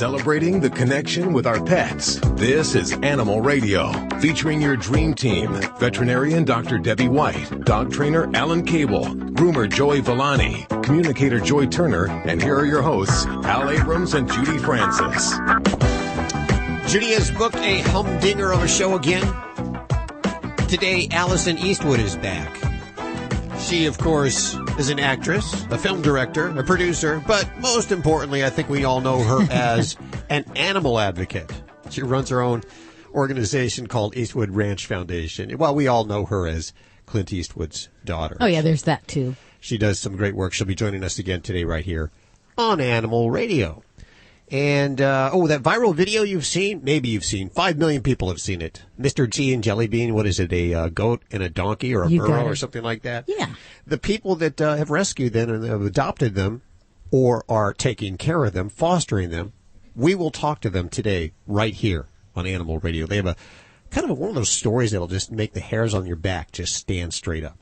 Celebrating the connection with our pets. This is Animal Radio, featuring your dream team. Veterinarian Dr. Debbie White, dog trainer Alan Cable, groomer Joey Villani, communicator Joy Turner, and here are your hosts, Al Abrams and Judy Francis. Judy has booked a humdinger of a show again. Today, Alison Eastwood is back. She, of course, is an actress, a film director, a producer, but most importantly, I think we all know her as an animal advocate. She runs her own organization called Eastwood Ranch Foundation. Well, we all know her as Clint Eastwood's daughter. Oh, yeah, there's that, too. She does some great work. She'll be joining us again today right here on Animal Radio. And, that viral video you've seen, maybe you've seen, 5 million people have seen it. Mr. G and Jellybean, what is it, a goat and a donkey or a burro or something like that? Yeah. The people that have rescued them and have adopted them or are taking care of them, fostering them, we will talk to them today right here on Animal Radio. They have a kind of one of those stories that'll just make the hairs on your back just stand straight up.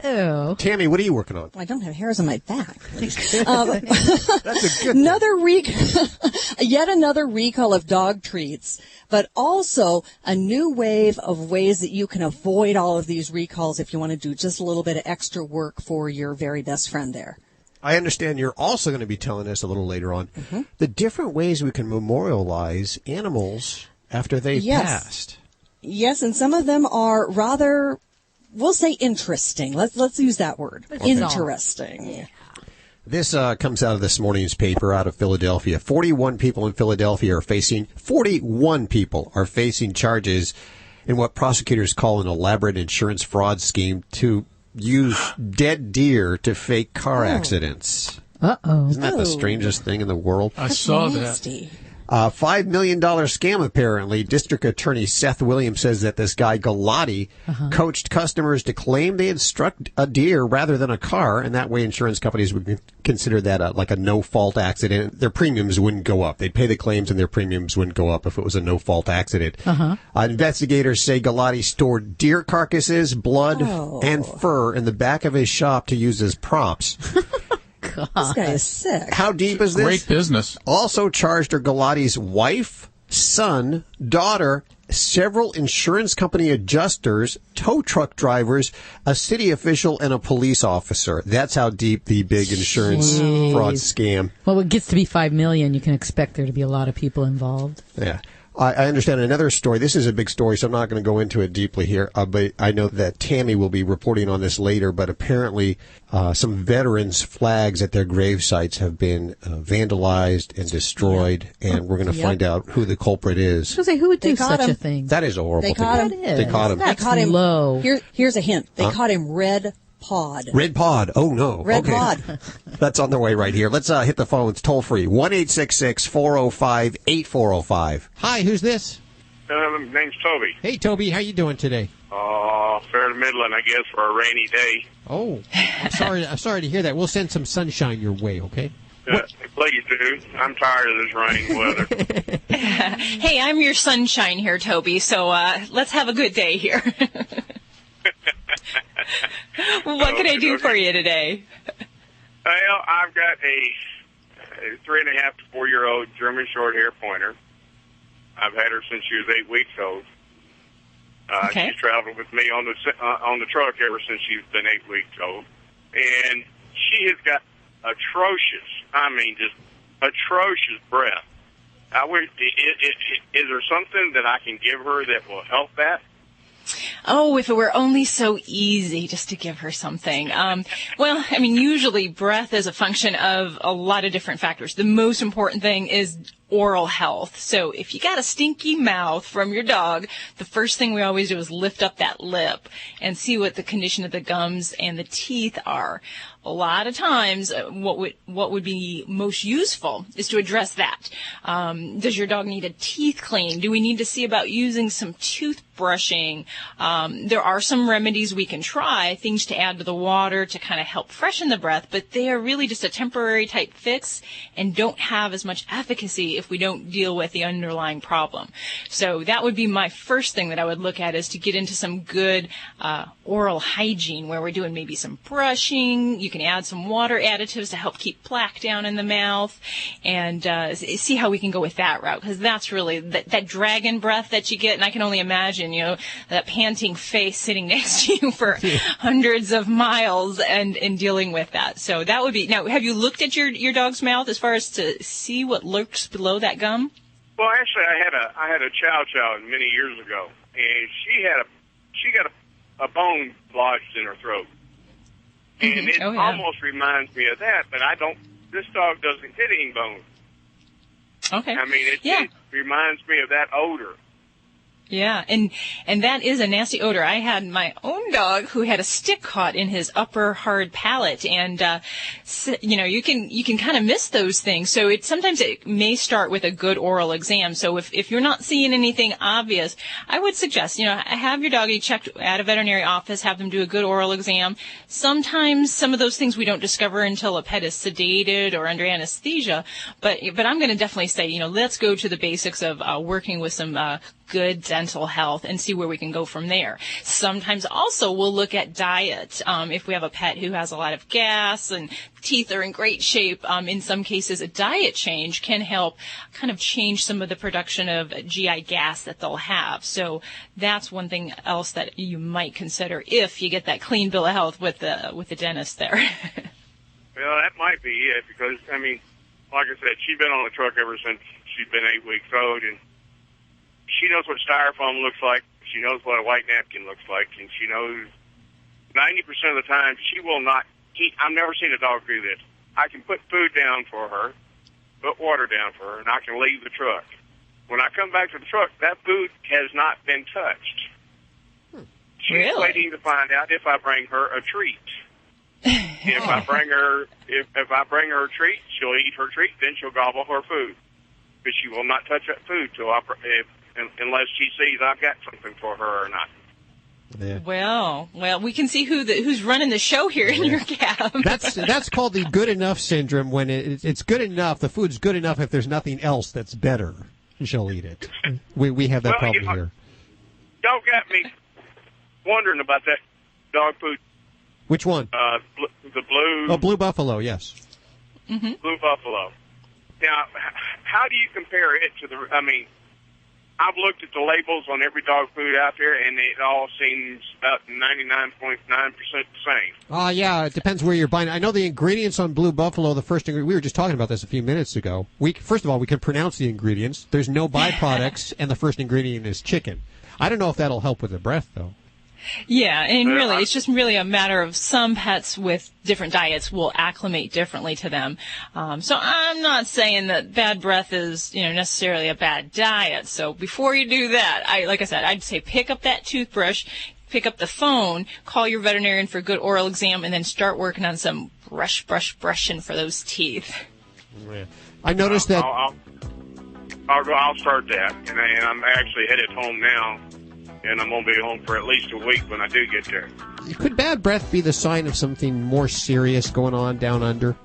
Oh. Tammy, what are you working on? I don't have hairs on my back. That's a good Yet another recall of dog treats, but also a new wave of ways that you can avoid all of these recalls if you want to do just a little bit of extra work for your very best friend there. I understand you're also going to be telling us a little later on the different ways we can memorialize animals after they've passed. Yes, and some of them are rather... We'll say interesting. Let's use that word. Interesting. Yeah. This comes out of this morning's paper out of Philadelphia. 41 people in Philadelphia are facing charges in what prosecutors call an elaborate insurance fraud scheme to use dead deer to fake car accidents. Uh-oh. Isn't that the strangest thing in the world? I saw nasty. that. $5 million scam, apparently. District Attorney Seth Williams says that this guy, Galati, coached customers to claim they had struck a deer rather than a car, and that way insurance companies would consider that like a no-fault accident. Their premiums wouldn't go up. They'd pay the claims, and their premiums wouldn't go up if it was a no-fault accident. Investigators say Galati stored deer carcasses, blood, and fur in the back of his shop to use as props. God. This guy is sick. How deep is this? Great business. Also charged are Galati's wife, son, daughter, several insurance company adjusters, tow truck drivers, a city official, and a police officer. That's how deep the big insurance fraud scam. Well, when it gets to be 5 million, you can expect there to be a lot of people involved. Yeah. I understand another story. This is a big story, so I'm not going to go into it deeply here. But I know that Tammy will be reporting on this later. But apparently, some veterans' flags at their grave sites have been vandalized and destroyed, and we're going to find out who the culprit is. I was going to say, who would do such a thing? That is a horrible thing. They caught him. That's low. Here's a hint. They caught him red pod. Red pod. Oh, no. Red pod. That's on the way right here. Let's hit the phones toll free. 1-866-405-8405. Hi, who's this? Name's Toby. Hey, Toby. How you doing today? Fair to middling, I guess, for a rainy day. Oh, I'm sorry to hear that. We'll send some sunshine your way, okay? Please do. I'm tired of this rain weather. Hey, I'm your sunshine here, Toby, so let's have a good day here. What can I do for you today? Well, I've got a 3.5 to 4-year-old German Shorthair Pointer. I've had her since she was 8 weeks old. She's traveled with me on the truck ever since she's been 8 weeks old, and she has got just atrocious breath. Is there something that I can give her that will help that? Oh, if it were only so easy just to give her something. Well, I mean, usually breath is a function of a lot of different factors. The most important thing is oral health. So if you got a stinky mouth from your dog, the first thing we always do is lift up that lip and see what the condition of the gums and the teeth are. A lot of times, what would be most useful is to address that. Does your dog need a teeth clean? Do we need to see about using some toothbrushing? There are some remedies we can try, things to add to the water to kind of help freshen the breath, but they are really just a temporary type fix and don't have as much efficacy if we don't deal with the underlying problem. So that would be my first thing that I would look at, is to get into some good oral hygiene, where we're doing maybe some brushing. You can add some water additives to help keep plaque down in the mouth, and see how we can go with that route, because that's really that dragon breath that you get. And I can only imagine, that panting face sitting next to you for hundreds of miles and dealing with that. So that would be. Now, have you looked at your dog's mouth as far as to see what lurks below that gum? Well, actually, I had a chow chow many years ago, and she got a bone lodged in her throat, and it almost reminds me of that. But this dog doesn't get any bone. Okay. I mean, it reminds me of that odor. Yeah, and that is a nasty odor. I had my own dog who had a stick caught in his upper hard palate, and you can kind of miss those things. So sometimes it may start with a good oral exam. So if you're not seeing anything obvious, I would suggest have your doggy checked at a veterinary office, have them do a good oral exam. Sometimes some of those things we don't discover until a pet is sedated or under anesthesia. But I'm going to definitely say let's go to the basics of working with some good dental health and see where we can go from there. Sometimes also we'll look at diet. If we have a pet who has a lot of gas and teeth are in great shape, in some cases a diet change can help kind of change some of the production of GI gas that they'll have. So that's one thing else that you might consider if you get that clean bill of health with the dentist there. Well, that might be it, because, I mean, like I said, she's been on the truck ever since she's been 8 weeks old, and she knows what styrofoam looks like. She knows what a white napkin looks like, and she knows 90% of the time she will not eat. I've never seen a dog do this. I can put food down for her, put water down for her, and I can leave the truck. When I come back to the truck, that food has not been touched. She's waiting to find out if I bring her a treat. If I bring her a treat, she'll eat her treat, then she'll gobble her food. But she will not touch that food unless she sees I've got something for her or not. Yeah. Well, we can see who's running the show here in your cab. That's called the good enough syndrome. When it's good enough, the food's good enough. If there's nothing else that's better, she'll eat it. We have that problem here. Y'all got me wondering about that dog food. Which one? The blue. Oh, Blue Buffalo. Yes. Mm-hmm. Blue Buffalo. Now, how do you compare it to the? I mean, I've looked at the labels on every dog food out there, and it all seems about 99.9% the same. Yeah, it depends where you're buying. I know the ingredients on Blue Buffalo, the first ingredient, we were just talking about this a few minutes ago. First of all, we can pronounce the ingredients. There's no byproducts, and the first ingredient is chicken. I don't know if that'll help with the breath, though. Yeah, and really, it's just really a matter of some pets with different diets will acclimate differently to them. So I'm not saying that bad breath is, necessarily a bad diet. So before you do that, like I said, I'd say pick up that toothbrush, pick up the phone, call your veterinarian for a good oral exam, and then start working on some brushing for those teeth. I noticed that. I'll start that, and I'm actually headed home now. And I'm going to be home for at least a week when I do get there. Could bad breath be the sign of something more serious going on down under?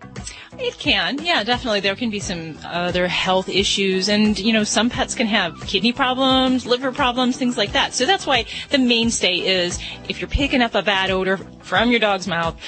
It can. Yeah, definitely. There can be some other health issues. And, some pets can have kidney problems, liver problems, things like that. So that's why the mainstay is if you're picking up a bad odor from your dog's mouth,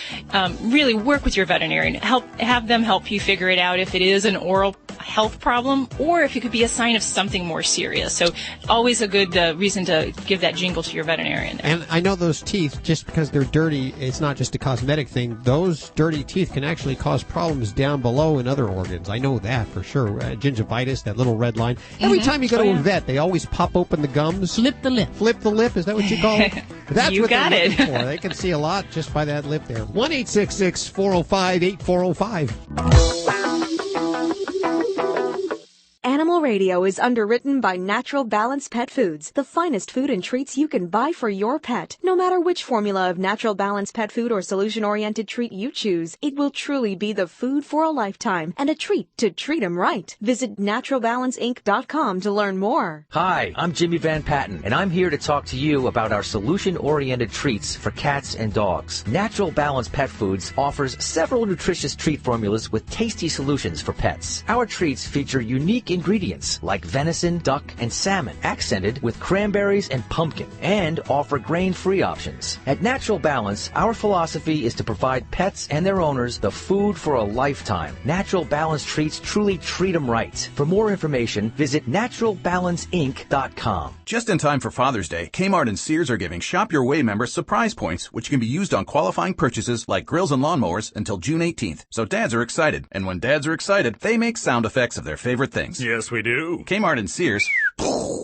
really work with your veterinarian. Have them help you figure it out if it is an oral health problem or if it could be a sign of something more serious. So always a good reason to give that jingle to your veterinarian. And I know those teeth, just because they're dirty, it's not just a cosmetic thing. Those dirty teeth can actually cause problems down below in other organs. I know that for sure. Gingivitis, that little red line. Every time you go to a vet, they always pop open the gums. Flip the lip. Flip the lip, is that what you call it? That's you what got they're it. looking for. They can see a lot just by that lip there. 1-866-405-8405. Animal Radio is underwritten by Natural Balance Pet Foods, the finest food and treats you can buy for your pet. No matter which formula of Natural Balance Pet Food or solution-oriented treat you choose, it will truly be the food for a lifetime and a treat to treat 'em right. Visit naturalbalanceinc.com to learn more. Hi, I'm Jimmy Van Patten, and I'm here to talk to you about our solution-oriented treats for cats and dogs. Natural Balance Pet Foods offers several nutritious treat formulas with tasty solutions for pets. Our treats feature unique ingredients like venison, duck, and salmon, accented with cranberries and pumpkin, and offer grain-free options. At Natural Balance, our philosophy is to provide pets and their owners the food for a lifetime. Natural Balance treats truly treat them right. For more information, visit naturalbalanceinc.com. Just in time for Father's Day, Kmart and Sears are giving Shop Your Way members surprise points, which can be used on qualifying purchases like grills and lawnmowers until June 18th. So dads are excited. And when dads are excited, they make sound effects of their favorite things. Yes, we do. Kmart and Sears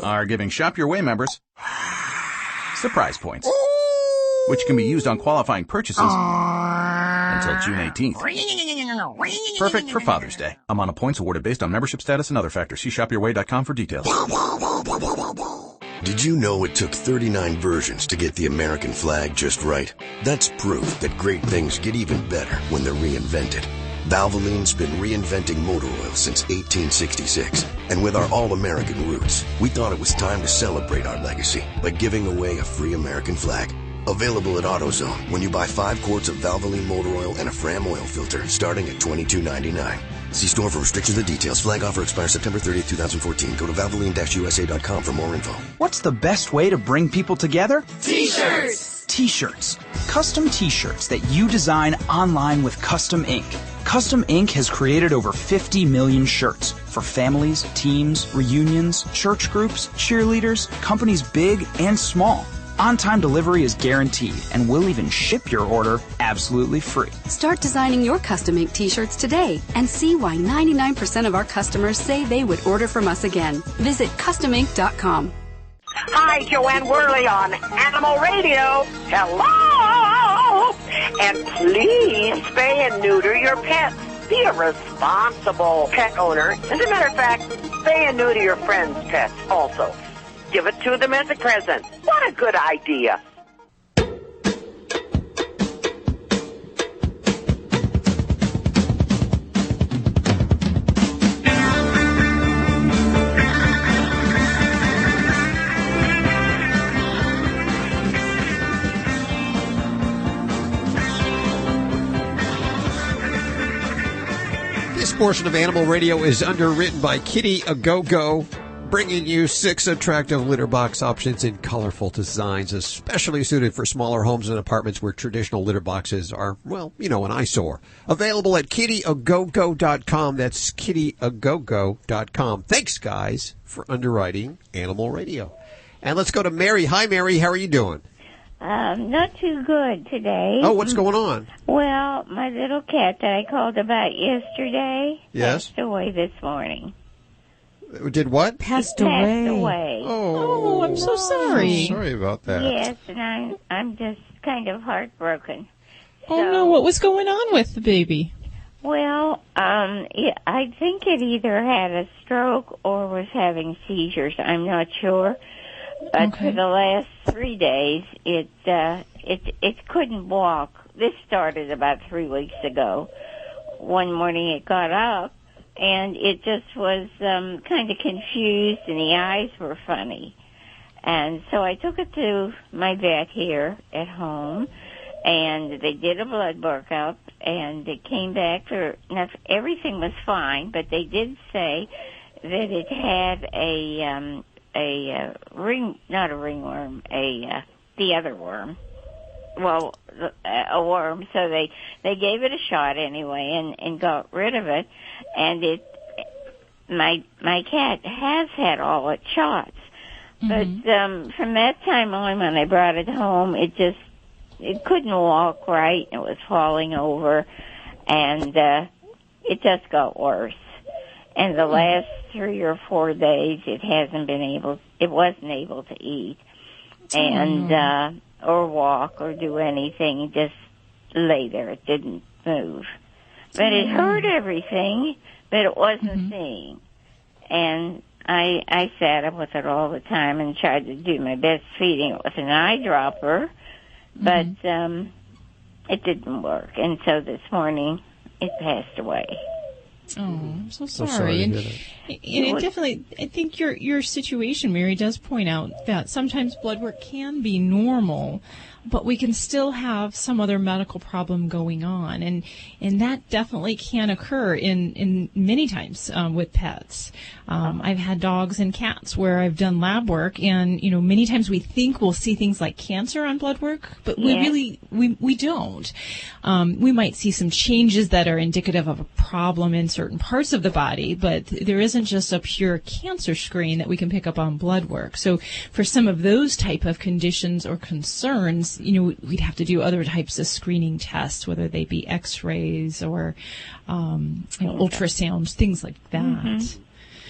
are giving Shop Your Way members surprise points, which can be used on qualifying purchases until June 18th. Perfect for Father's Day. Amount of points awarded based on membership status and other factors. See shopyourway.com for details. Did you know it took 39 versions to get the American flag just right? That's proof that great things get even better when they're reinvented. Valvoline's been reinventing motor oil since 1866. And with our all-American roots, we thought it was time to celebrate our legacy by giving away a free American flag. Available at AutoZone when you buy 5 quarts of Valvoline motor oil and a Fram oil filter starting at $22.99. See store for restrictions and details. Flag offer expires September 30th, 2014. Go to Valvoline-USA.com for more info. What's the best way to bring people together? T-shirts! T-shirts. Custom T-shirts that you design online with Custom Ink. Custom Ink has created over 50 million shirts for families, teams, reunions, church groups, cheerleaders, companies big and small. On-time delivery is guaranteed, and we'll even ship your order absolutely free. Start designing your custom ink t-shirts today and see why 99% of our customers say they would order from us again. Visit customink.com. Hi, Joanne Worley on Animal Radio. Hello! And please spay and neuter your pets. Be a responsible pet owner. As a matter of fact, spay and neuter your friends' pets also. Give it to them as a present. What a good idea. This portion of Animal Radio is underwritten by Kitty A Go-Go, bringing you 6 attractive litter box options in colorful designs, especially suited for smaller homes and apartments where traditional litter boxes are, well, you know, an eyesore. Available at kittyagogo.com. That's kittyagogo.com. Thanks, guys, for underwriting Animal Radio. And let's go to Mary. Hi, Mary. How are you doing? Not too good today. Oh, what's going on? Well, my little cat that I called about yesterday passed away this morning. Did what? Passed away. Oh, I'm so sorry. Sorry about that. Yes, and I'm just kind of heartbroken. Oh, no, what was going on with the baby? Well, I think it either had a stroke or was having seizures. I'm not sure. But for the last 3 days, it couldn't walk. This started about 3 weeks ago. One morning it got up, and it just was kind of confused, and the eyes were funny. And so I took it to my vet here at home, and they did a blood workup, and it came back now, everything was fine, but they did say that it had a the other worm. Well, a worm. So they gave it a shot anyway and got rid of it. And my cat has had all its shots. Mm-hmm. But from that time on, when I brought it home, it couldn't walk right. It was falling over, and it just got worse. And the last 3 or 4 days, it wasn't able to eat and or walk or do anything. It just lay there. It didn't move. But it heard everything, but it wasn't seeing. and I sat up with it all the time and tried to do my best feeding it with an eyedropper, but it didn't work. And so this morning it passed away. Oh, I'm so sorry. And it definitely, I think your situation, Mary, does point out that sometimes blood work can be normal, but we can still have some other medical problem going on, and that definitely can occur in many times with pets. I've had dogs and cats where I've done lab work, and many times we think we'll see things like cancer on blood work, but we don't. We might see some changes that are indicative of a problem in certain parts of the body, but there isn't just a pure cancer screen that we can pick up on blood work. So for some of those type of conditions or concerns, we'd have to do other types of screening tests, whether they be x-rays or ultrasounds, things like that. Mm-hmm.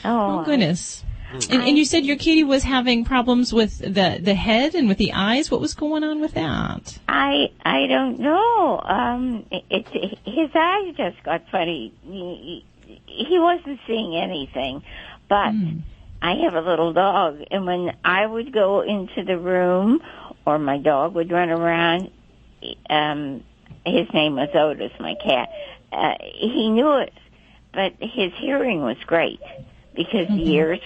Oh, goodness. And you said your kitty was having problems with the head and with the eyes. What was going on with that? I don't know. His eyes just got funny. He wasn't seeing anything, but I have a little dog, and when I would go into the room or my dog would run around, his name was Otis, my cat, he knew it, but his hearing was great. Because the ears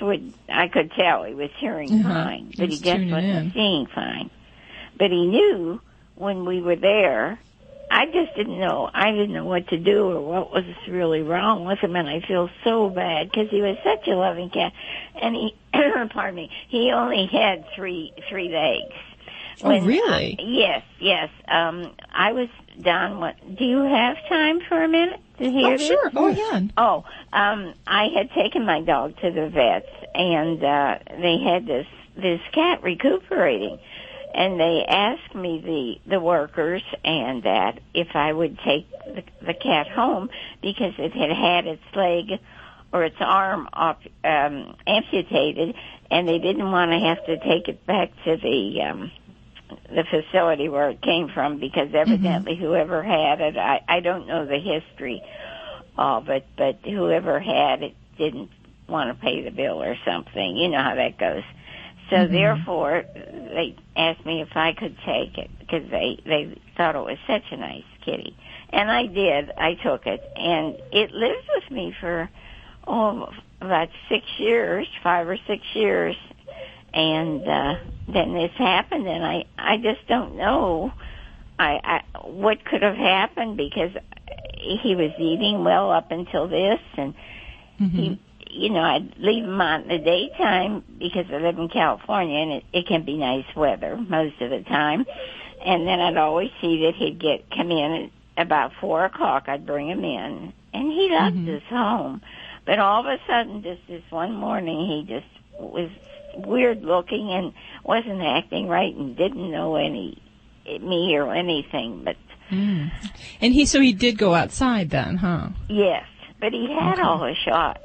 I could tell he was hearing fine, but he just wasn't seeing fine. But he knew when we were there. I just didn't know. I didn't know what to do or what was really wrong with him, and I feel so bad because he was such a loving cat. And he, pardon me, he only had three legs. Really? Yes. I was down. Do you have time for a minute to hear this? Sure. Go ahead. I had taken my dog to the vets, and they had this cat recuperating, and they asked me the workers and that if I would take the cat home because it had its leg or its arm amputated, and they didn't want to have to take it back to the facility where it came from because evidently whoever had it, I don't know the history, but whoever had it didn't want to pay the bill or something. You know how that goes. So therefore, they asked me if I could take it because they thought it was such a nice kitty. And I did. I took it. And it lived with me for about 5 or 6 years. And then this happened, and I just don't know what could have happened because he was eating well up until this, and I'd leave him out in the daytime because I live in California, and it can be nice weather most of the time. And then I'd always see that he'd come in at about 4 o'clock. I'd bring him in, and he loved his home. But all of a sudden, just this one morning, he just was weird looking and wasn't acting right and didn't know me or anything. But and he did go outside then, huh? Yes, but he had all his shots.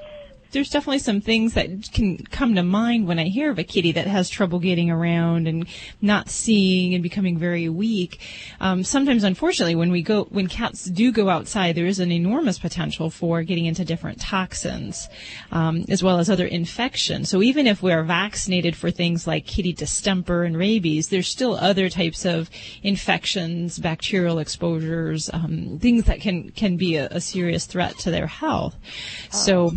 There's definitely some things that can come to mind when I hear of a kitty that has trouble getting around and not seeing and becoming very weak. Sometimes, unfortunately, when cats do go outside, there is an enormous potential for getting into different toxins, as well as other infections. So even if we're vaccinated for things like kitty distemper and rabies, there's still other types of infections, bacterial exposures, things that can be a serious threat to their health. So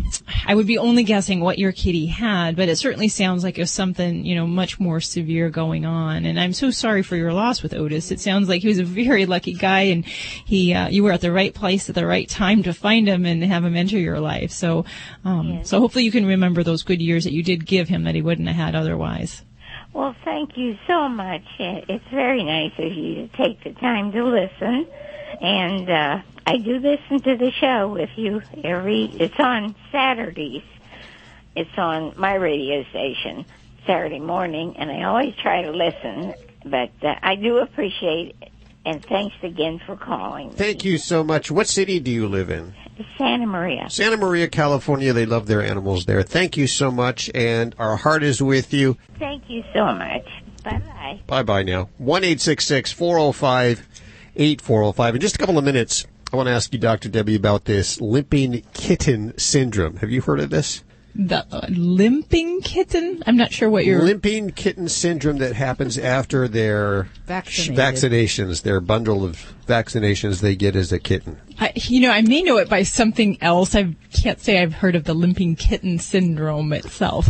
I would be only guessing what your kitty had, but it certainly sounds like it was something, much more severe going on. And I'm so sorry for your loss with Otis. It sounds like he was a very lucky guy, and you were at the right place at the right time to find him and have him enter your life. So, so hopefully you can remember those good years that you did give him that he wouldn't have had otherwise. Well, thank you so much. It's very nice of you to take the time to listen. And I do listen to the show with you it's on Saturdays. It's on my radio station Saturday morning, and I always try to listen. But I do appreciate it, and thanks again for calling. Thank you so much. What city do you live in? Santa Maria. Santa Maria, California. They love their animals there. Thank you so much, and our heart is with you. Thank you so much. Bye-bye. Bye-bye now. 1-866-405-8405. In just a couple of minutes, I want to ask you, Dr. Debbie, about this limping kitten syndrome. Have you heard of this? The limping kitten? I'm not sure what you're... Limping kitten syndrome that happens after their vaccinations, their bundle of vaccinations they get as a kitten. I may know it by something else. I can't say I've heard of the limping kitten syndrome itself.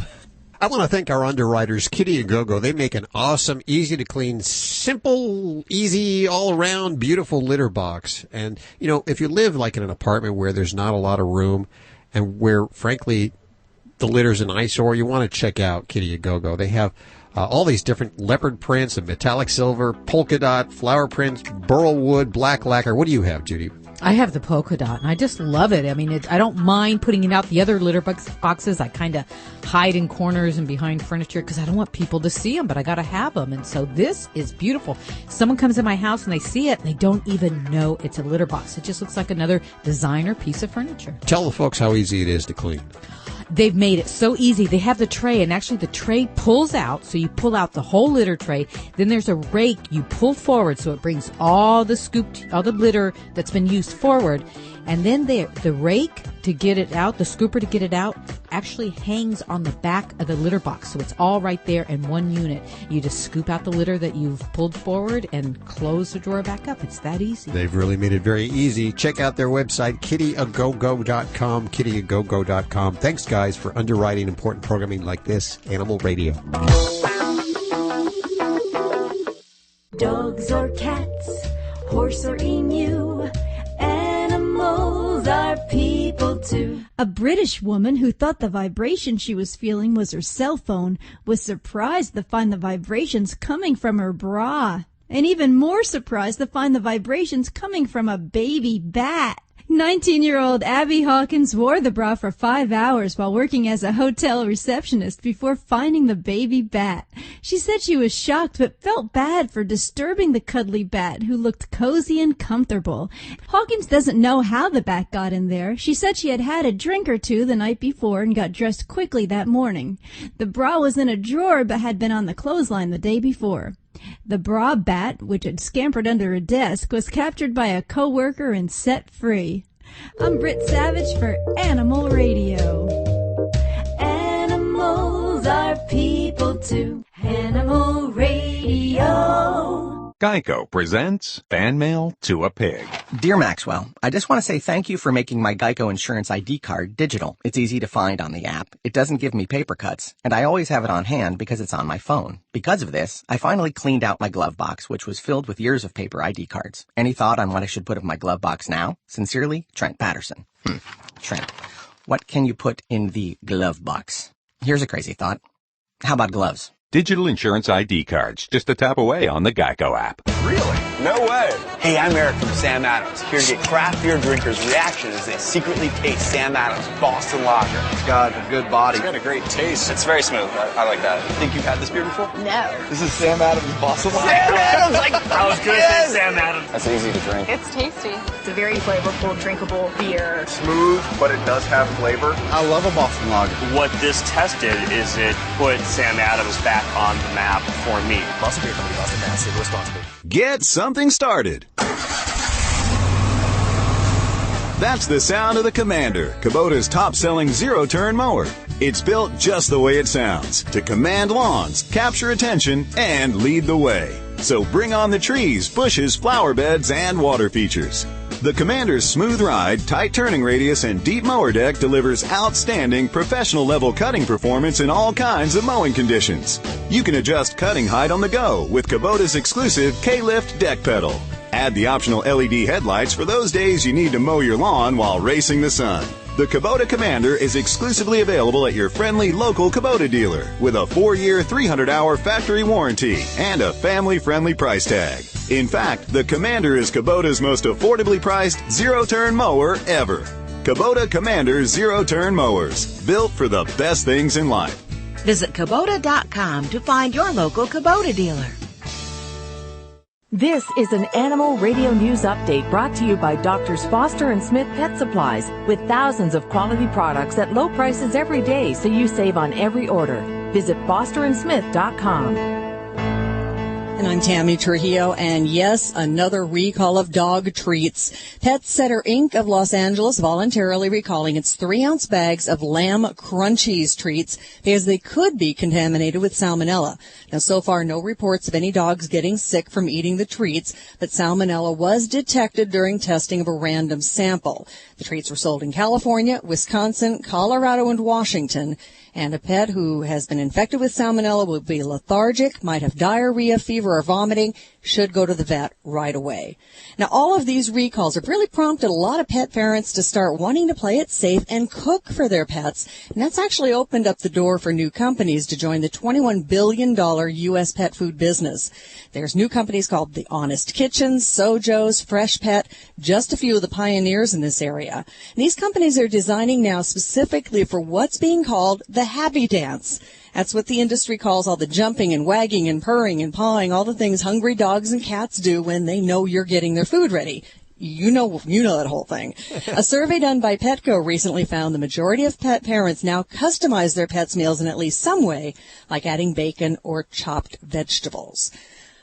I want to thank our underwriters, Kitty and Go-Go. They make an awesome, easy-to-clean, simple, easy, all-around, beautiful litter box. And, if you live like in an apartment where there's not a lot of room and where, frankly, the litter's an eyesore, you want to check out Kitty and Go-Go. They have all these different leopard prints and metallic silver, polka dot, flower prints, burro wood, black lacquer. What do you have, Judy? I have the polka dot, and I just love it. I mean, I don't mind putting it out. The other litter boxes, I kind of hide in corners and behind furniture because I don't want people to see them, but I got to have them. And so this is beautiful. Someone comes in my house and they see it, and they don't even know it's a litter box. It just looks like another designer piece of furniture. Tell the folks how easy it is to clean. They've made it so easy. They have the tray, and actually the tray pulls out, so you pull out the whole litter tray. Then there's a rake you pull forward, so it brings all the litter that's been used forward. And then the rake to get it out, the scooper to get it out, actually hangs on the back of the litter box. So it's all right there in one unit. You just scoop out the litter that you've pulled forward and close the drawer back up. It's that easy. They've really made it very easy. Check out their website, kittyagogo.com, kittyagogo.com. Thanks, guys, for underwriting important programming like this, Animal Radio. Dogs or cats, horse or emu, animals are people too. A British woman who thought the vibration she was feeling was her cell phone was surprised to find the vibrations coming from her bra. And even more surprised to find the vibrations coming from a baby bat. 19-year-old Abby Hawkins wore the bra for 5 hours while working as a hotel receptionist before finding the baby bat. She said she was shocked but felt bad for disturbing the cuddly bat, who looked cozy and comfortable. Hawkins doesn't know how the bat got in there. She said she had had a drink or two the night before and got dressed quickly that morning. The bra was in a drawer but had been on the clothesline the day before. The bra bat, which had scampered under a desk, was captured by a co-worker and set free. I'm Britt Savage for Animal Radio. Animals are people too. Animal Radio. Geico presents Fan Mail to a Pig. Dear Maxwell, I just want to say thank you for making my Geico Insurance ID card digital. It's easy to find on the app. It doesn't give me paper cuts, and I always have it on hand because it's on my phone. Because of this, I finally cleaned out my glove box, which was filled with years of paper ID cards. Any thought on what I should put in my glove box now? Sincerely, Trent Patterson. Trent, what can you put in the glove box? Here's a crazy thought. How about gloves? Digital insurance ID cards, just a tap away on the Geico app. Really? No way. Hey, I'm Eric from Sam Adams, here to get craft beer drinkers' reaction as they secretly taste Sam Adams Boston Lager. It's got a good body. It's got a great taste. It's very smooth. I like that. Think you've had this beer before? No. This is Sam Adams Boston Lager. Sam Adams! I was going to say Sam Adams. That's easy to drink. It's tasty. It's a very flavorful, drinkable beer. Smooth, but it does have flavor. I love a Boston Lager. What this tested is it put Sam Adams back on the map for me. Boston Beer Company, Boston, Mass. Save responsibly. Get something started. That's the sound of the Commander, Kubota's top-selling zero-turn mower. It's built just the way it sounds, to command lawns, capture attention, and lead the way. So bring on the trees, bushes, flower beds, and water features. The Commander's smooth ride, tight turning radius, and deep mower deck delivers outstanding professional-level cutting performance in all kinds of mowing conditions. You can adjust cutting height on the go with Kubota's exclusive K-Lift deck pedal. Add the optional LED headlights for those days you need to mow your lawn while racing the sun. The Kubota Commander is exclusively available at your friendly local Kubota dealer with a 4-year, 300-hour factory warranty and a family-friendly price tag. In fact, the Commander is Kubota's most affordably priced zero-turn mower ever. Kubota Commander zero-turn mowers, built for the best things in life. Visit Kubota.com to find your local Kubota dealer. This is an Animal Radio News Update brought to you by Drs. Foster and Smith Pet Supplies, with thousands of quality products at low prices every day so you save on every order. Visit fosterandsmith.com. And I'm Tammy Trujillo, and yes, another recall of dog treats. Pet Setter Inc. of Los Angeles voluntarily recalling its 3-ounce bags of Lamb Crunchies treats because they could be contaminated with salmonella. Now, so far, no reports of any dogs getting sick from eating the treats, but salmonella was detected during testing of a random sample. The treats were sold in California, Wisconsin, Colorado, and Washington. And a pet who has been infected with salmonella will be lethargic, might have diarrhea, fever, or vomiting, should go to the vet right away. Now, all of these recalls have really prompted a lot of pet parents to start wanting to play it safe and cook for their pets. And that's actually opened up the door for new companies to join the $21 billion U.S. pet food business. There's new companies called The Honest Kitchens, Sojo's, Fresh Pet, just a few of the pioneers in this area. And these companies are designing now specifically for what's being called the happy dance. That's what the industry calls all the jumping and wagging and purring and pawing, all the things hungry dogs and cats do when they know you're getting their food ready. You know that whole thing. A survey done by Petco recently found the majority of pet parents now customize their pets' meals in at least some way, like adding bacon or chopped vegetables.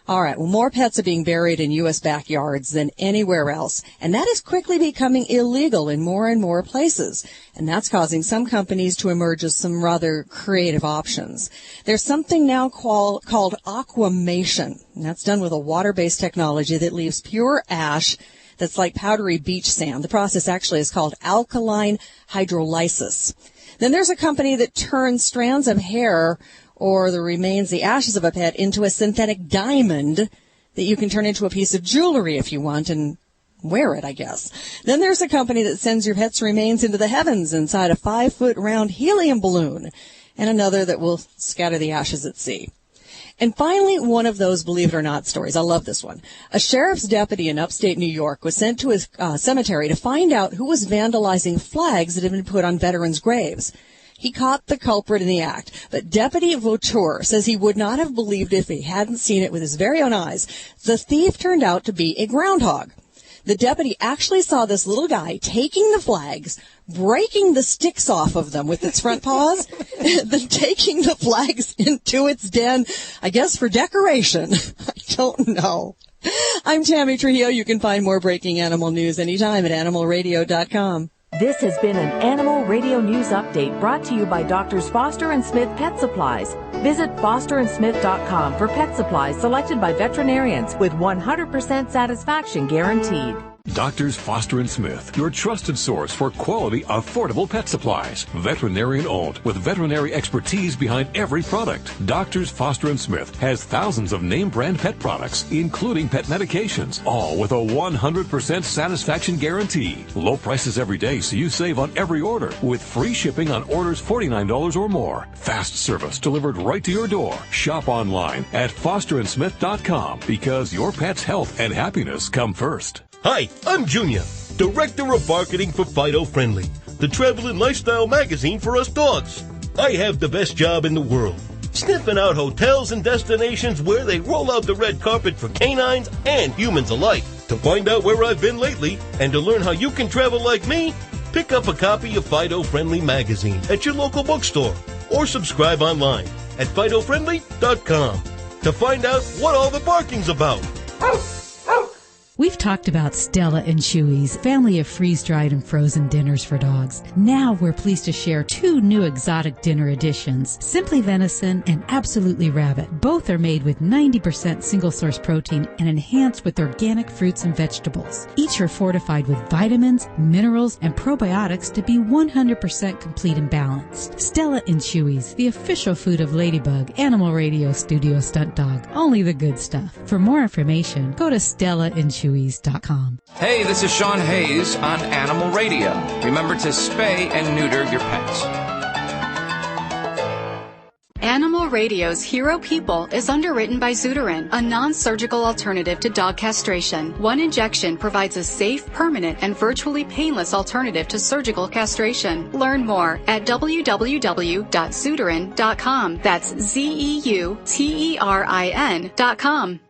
All right, well, more pets are being buried in U.S. backyards than anywhere else, and that is quickly becoming illegal in more and more places, and that's causing some companies to emerge as some rather creative options. There's something now called aquamation, and that's done with a water-based technology that leaves pure ash that's like powdery beach sand. The process actually is called alkaline hydrolysis. Then there's a company that turns strands of hair or the ashes of a pet into a synthetic diamond that you can turn into a piece of jewelry if you want and wear it, I guess. Then there's a company that sends your pet's remains into the heavens inside a 5-foot round helium balloon, and another that will scatter the ashes at sea. And finally, one of those believe it or not stories. I love this one. A sheriff's deputy in upstate New York was sent to his cemetery to find out who was vandalizing flags that had been put on veterans' graves. He caught the culprit in the act, but Deputy Vautour says he would not have believed if he hadn't seen it with his very own eyes. The thief turned out to be a groundhog. The deputy actually saw this little guy taking the flags, breaking the sticks off of them with its front paws, then taking the flags into its den, I guess for decoration. I don't know. I'm Tammy Trujillo. You can find more breaking animal news anytime at animalradio.com. This has been an Animal Radio News Update brought to you by Doctors Foster and Smith Pet Supplies. Visit fosterandsmith.com for pet supplies selected by veterinarians with 100% satisfaction guaranteed. Doctors Foster and Smith, your trusted source for quality, affordable pet supplies. Veterinarian owned with veterinary expertise behind every product. Doctors Foster and Smith has thousands of name brand pet products, including pet medications, all with a 100% satisfaction guarantee. Low prices every day so you save on every order with free shipping on orders $49 or more. Fast service delivered right to your door. Shop online at fosterandsmith.com because your pet's health and happiness come first. Hi, I'm Junior, Director of Marketing for Fido Friendly, the travel and lifestyle magazine for us dogs. I have the best job in the world, sniffing out hotels and destinations where they roll out the red carpet for canines and humans alike. To find out where I've been lately and to learn how you can travel like me, pick up a copy of Fido Friendly magazine at your local bookstore or subscribe online at FidoFriendly.com to find out what all the barking's about. We've talked about Sturla and Chewy's family of freeze-dried and frozen dinners for dogs. Now we're pleased to share 2 new exotic dinner additions, Simply Venison and Absolutely Rabbit. Both are made with 90% single-source protein and enhanced with organic fruits and vegetables. Each are fortified with vitamins, minerals, and probiotics to be 100% complete and balanced. Sturla and Chewy's, the official food of Ladybug, Animal Radio Studio Stunt Dog. Only the good stuff. For more information, go to SturlaandChewy's.com. Hey, this is Sean Hayes on Animal Radio. Remember to spay and neuter your pets. Animal Radio's Hero People is underwritten by Zuterin, a non-surgical alternative to dog castration. One injection provides a safe, permanent, and virtually painless alternative to surgical castration. Learn more at www.zuterin.com. That's ZEUTERIN.com.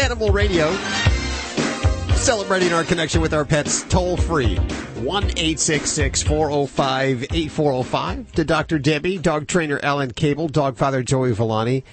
Animal Radio. Celebrating our connection with our pets toll free. 1-866-405-8405. To Dr. Debbie, dog trainer Alan Cable, dog father Joey Villani.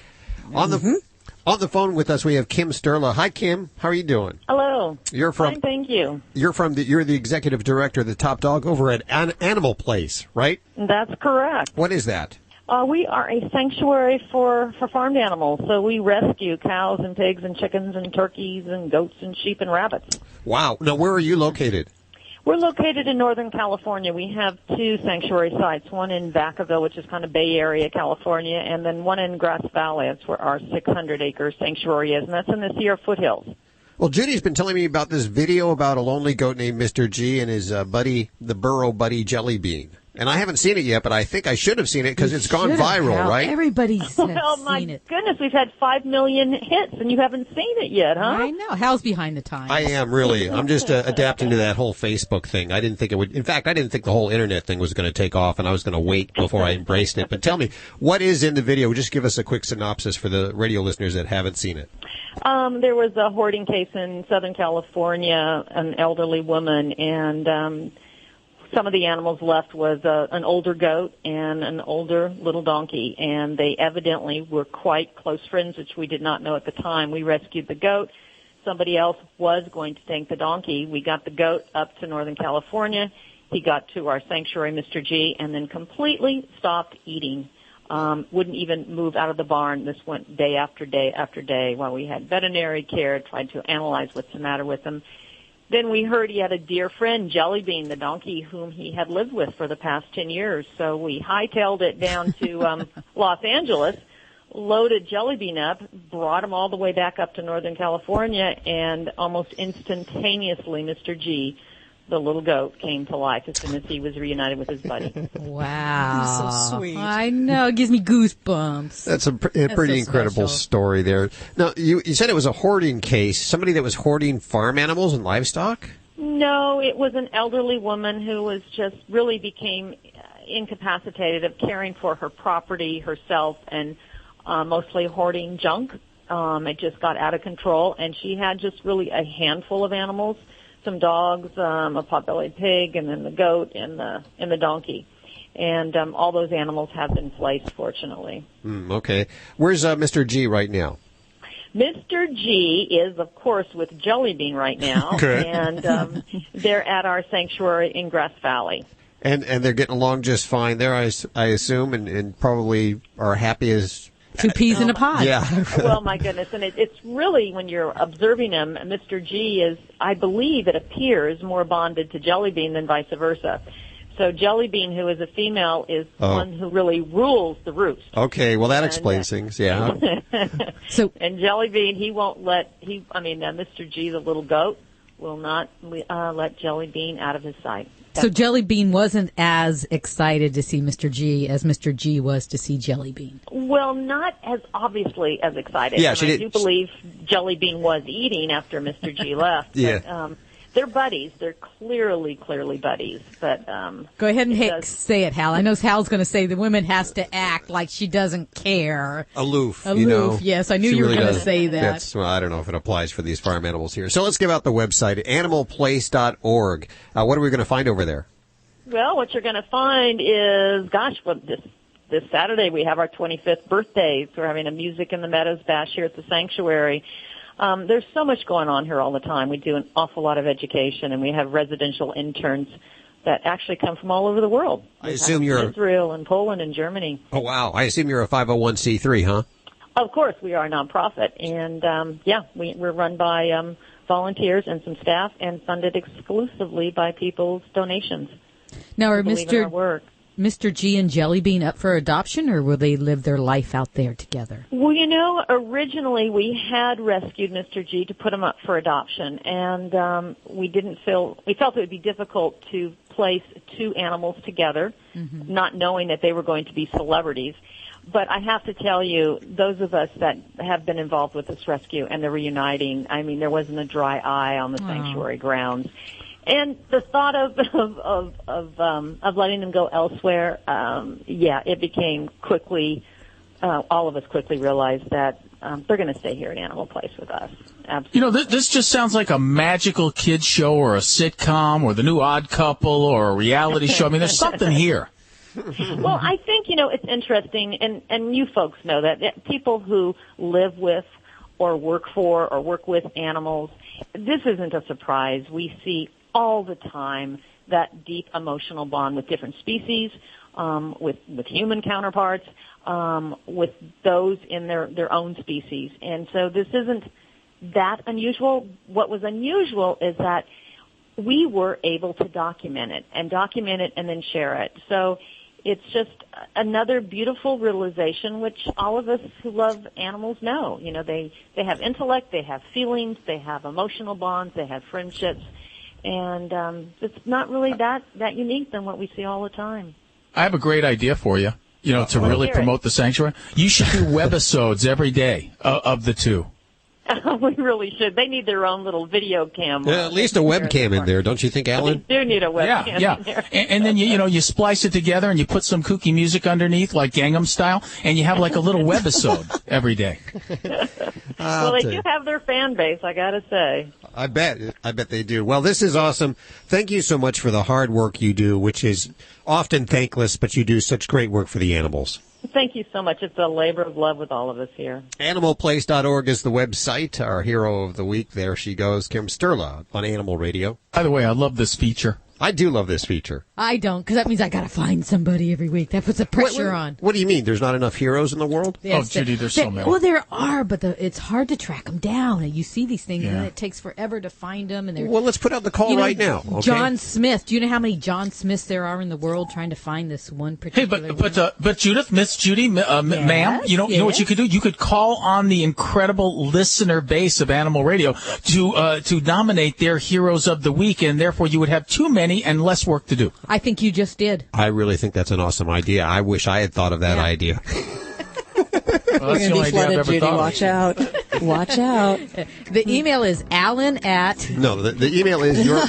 On the phone with us, we have Kim Sturla. Hi, Kim. How are you doing? Hello. You're from. Fine, thank you. You're the executive director of the Top Dog over at Animal Place, right? That's correct. What is that? We are a sanctuary for farmed animals. So we rescue cows and pigs and chickens and turkeys and goats and sheep and rabbits. Wow. Now, where are you located? We're located in Northern California. We have 2 sanctuary sites, one in Vacaville, which is kind of Bay Area, California, and then one in Grass Valley. That's where our 600-acre sanctuary is, and that's in the Sierra foothills. Well, Judy's been telling me about this video about a lonely goat named Mr. G and his buddy, the Burro buddy Jellybean. And I haven't seen it yet, but I think I should have seen it because it's gone viral, right? Everybody's seen Well, my goodness, we've had 5 million hits, and you haven't seen it yet, huh? I know. Hal's behind the times. I am, really. I'm just adapting to that whole Facebook thing. I didn't think it would. In fact, I didn't think the whole internet thing was going to take off, and I was going to wait before I embraced it. But tell me, what is in the video? Just give us a quick synopsis for the radio listeners that haven't seen it. There was a hoarding case in Southern California, an elderly woman, and some of the animals left was an older goat and an older little donkey, and they evidently were quite close friends, which we did not know at the time. We rescued the goat. Somebody else was going to take the donkey. We got the goat up to Northern California. He got to our sanctuary, Mr. G, and then completely stopped eating. Wouldn't even move out of the barn. This went day after day after day while we had veterinary care, tried to analyze what's the matter with him. Then we heard he had a dear friend, Jellybean, the donkey, whom he had lived with for the past 10 years. So we hightailed it down to Los Angeles, loaded Jellybean up, brought him all the way back up to Northern California, and almost instantaneously, Mr. G, the little goat, came to life as soon as he was reunited with his buddy. Wow. So sweet. I know. It gives me goosebumps. That's a pretty incredible story there. Now, you said it was a hoarding case. Somebody that was hoarding farm animals and livestock? No, it was an elderly woman who was just really became incapacitated of caring for her property herself and mostly hoarding junk. It just got out of control, and she had just really a handful of animals. Some dogs, a pot-bellied pig, and then the goat and the donkey. And all those animals have been placed, fortunately. Okay. Where's Mr. G right now? Mr. G is, of course, with Jellybean right now. Okay. And they're at our sanctuary in Grass Valley. And they're getting along just fine there, I assume, and probably are happy as... 2 peas in a pod. Yeah. Well, my goodness. And it's really, when you're observing him, Mr. G is, I believe it appears, more bonded to Jellybean than vice versa. So Jellybean, who is a female, is one who really rules the roost. Okay, well, that explains things, yeah. And Jellybean, he won't let, Mr. G, the little goat, will not let Jellybean out of his sight. So Jellybean wasn't as excited to see Mr. G as Mr. G was to see Jellybean. Well, not as obviously as excited. Yeah, and she I did. do believe Jellybean was eating after Mr. G left. Yeah. But, they're buddies. They're clearly buddies. But go ahead and say it, Hal. I know Hal's going to say the woman has to act like she doesn't care. Aloof. Yes, I knew you were going to say that. Well, I don't know if it applies for these farm animals here. So let's give out the website, animalplace.org. What are we going to find over there? Well, what you're going to find is, this Saturday we have our 25th birthday. So we're having a Music in the Meadows bash here at the sanctuary. There's so much going on here all the time. We do an awful lot of education, and we have residential interns that actually come from all over the world. I assume you're Israel and Poland and Germany. Oh, wow. I assume you're a 501c3, huh? Of course, we are a nonprofit, and we're run by volunteers and some staff, and funded exclusively by people's donations. Now, are Mr. G and Jellybean up for adoption, or will they live their life out there together? Well, originally we had rescued Mr. G to put him up for adoption, and we felt it would be difficult to place 2 animals together, not knowing that they were going to be celebrities. But I have to tell you, those of us that have been involved with this rescue and the reuniting, there wasn't a dry eye on the sanctuary grounds. And the thought of letting them go elsewhere, it became quickly. All of us quickly realized that they're going to stay here at Animal Place with us. Absolutely. You know, this just sounds like a magical kids show or a sitcom or the new Odd Couple or a reality show. I mean, there's something here. Well, I think, it's interesting, and you folks know that people who live with or work for or work with animals, this isn't a surprise. We see all the time that deep emotional bond with different species, with human counterparts, with those in their own species. And so this isn't that unusual. What was unusual is that we were able to document it and then share it. So it's just another beautiful realization, which all of us who love animals know. They have intellect, they have feelings, they have emotional bonds, they have friendships, and it's not really that unique than what we see all the time. I have a great idea for you, to really promote the sanctuary. You should do webisodes every day of the two. We really should. They need their own little video camera. At least a webcam in there, don't you think, Alan? They do need a webcam in there. And then, you splice it together and you put some kooky music underneath, like Gangnam Style, and you have like a little webisode every day. Well, they do have their fan base, I got to say. I bet they do. Well, this is awesome. Thank you so much for the hard work you do, which is often thankless, but you do such great work for the animals. Thank you so much. It's a labor of love with all of us here. Animalplace.org is the website. Our hero of the week, there she goes, Kim Sturla on Animal Radio. By the way, I love this feature. I do love this feature. I don't, because that means I got to find somebody every week. That puts a pressure on. What do you mean? There's not enough heroes in the world? Yes, Judy, there's so many. Well, there are, but it's hard to track them down. And you see these things, and it takes forever to find them. And well, let's put out the call right now. Okay? John Smith. Do you know how many John Smiths there are in the world trying to find this one particular? Hey, but Judith, Miss Judy, ma'am, you know what you could do? You could call on the incredible listener base of Animal Radio to nominate their heroes of the week, and therefore you would have too many and less work to do. I think you just did. I really think that's an awesome idea. I wish I had thought of that idea. Well, We're going to be flooded, Judy. Watch out. Watch out. The email is Alan at... No, the email is your...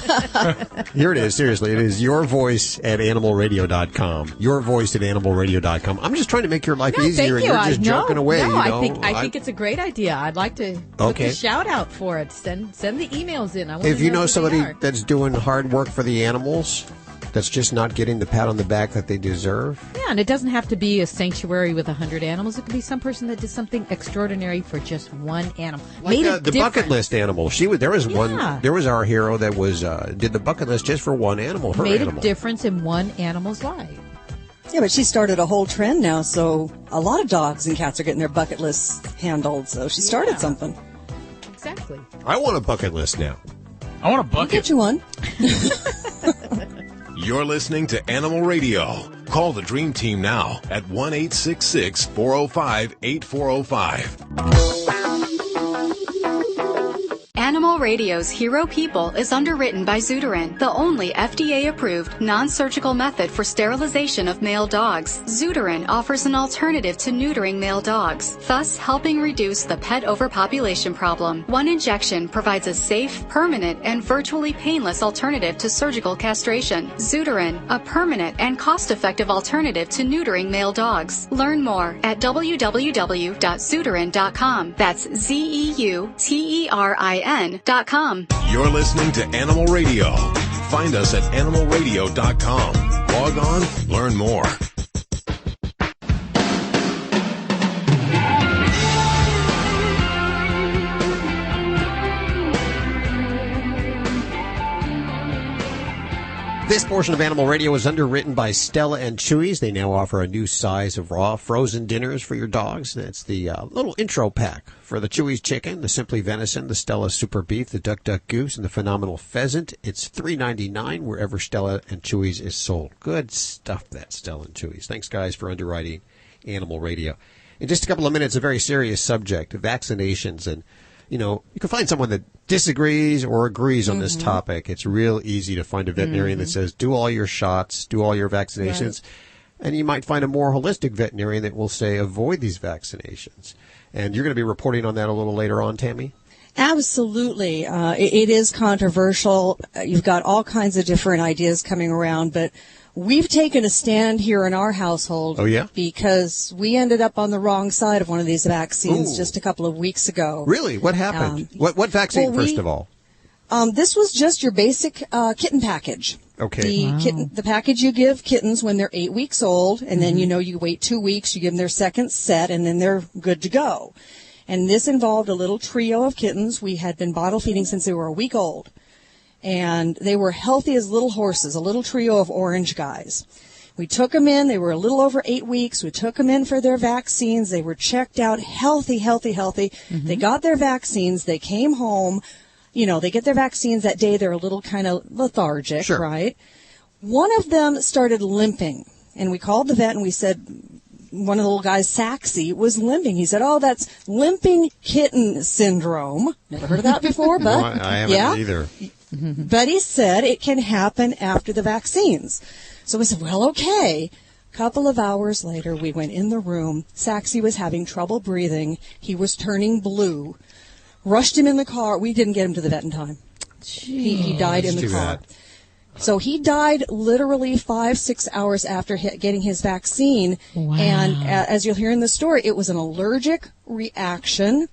Here it is, seriously. It is yourvoice@animalradio.com. Yourvoice@animalradio.com. I'm just trying to make your life easier, and you're just joking away. I think it's a great idea. I'd like to put the shout out for it. Send the emails in. If you know somebody that's doing hard work for the animals, that's just not getting the pat on the back that they deserve. Yeah, and it doesn't have to be a sanctuary with 100 animals. It could be some person that did something extraordinary for just one animal. Like the bucket list animal. There was one. There was our hero that was did the bucket list just for one animal. Her made animal. a difference in one animal's life. Yeah, but she started a whole trend now, so a lot of dogs and cats are getting their bucket lists handled. So she started something. Exactly. I want a bucket list now. I want a bucket. I'll get you one. You're listening to Animal Radio. Call the Dream Team now at 1-866-405-8405. Animal Radio's Hero People is underwritten by Zuterin, the only FDA-approved non-surgical method for sterilization of male dogs. Zuterin offers an alternative to neutering male dogs, thus helping reduce the pet overpopulation problem. One injection provides a safe, permanent, and virtually painless alternative to surgical castration. Zuterin, a permanent and cost-effective alternative to neutering male dogs. Learn more at www.zuterin.com. That's ZEUTERIN.com. You're listening to Animal Radio. Find us at animalradio.com. Log on, learn more. This portion of Animal Radio is underwritten by Stella and Chewy's. They now offer a new size of raw frozen dinners for your dogs. That's the little intro pack for the Chewy's chicken, the Simply Venison, the Stella Super Beef, the Duck Duck Goose, and the Phenomenal Pheasant. It's $3.99 wherever Stella and Chewy's is sold. Good stuff, that Stella and Chewy's. Thanks, guys, for underwriting Animal Radio. In just a couple of minutes, a very serious subject, vaccinations. And, you can find someone that disagrees or agrees on this topic. It's real easy to find a veterinarian that says, do all your shots, do all your vaccinations. Right. And you might find a more holistic veterinarian that will say, avoid these vaccinations. And you're going to be reporting on that a little later on, Tammy? Absolutely. It is controversial. You've got all kinds of different ideas coming around, but We've taken a stand here in our household. Oh, yeah? Because we ended up on the wrong side of one of these vaccines just a couple of weeks ago. Really? What happened? What vaccine, first of all? This was just your basic kitten package. Okay. The package you give kittens when they're 8 weeks old, and then, you wait 2 weeks, you give them their second set, and then they're good to go. And this involved a little trio of kittens. We had been bottle feeding since they were a week old. And they were healthy as little horses, a little trio of orange guys. We took them in. They were a little over 8 weeks. We took them in for their vaccines. They were checked out healthy. They got their vaccines. They came home. They get their vaccines that day. They're a little kind of lethargic, right? One of them started limping. And we called the vet and we said, one of the little guys, Saxy, was limping. He said, that's limping kitten syndrome. Never heard of that before, but no, I haven't either. But he said it can happen after the vaccines. So we said, well, okay. A couple of hours later, we went in the room. Saxy was having trouble breathing. He was turning blue. Rushed him in the car. We didn't get him to the vet in time. He died in the car. Bad. So he died literally 5-6 hours after getting his vaccine. Wow. And as you'll hear in the story, it was an allergic reaction.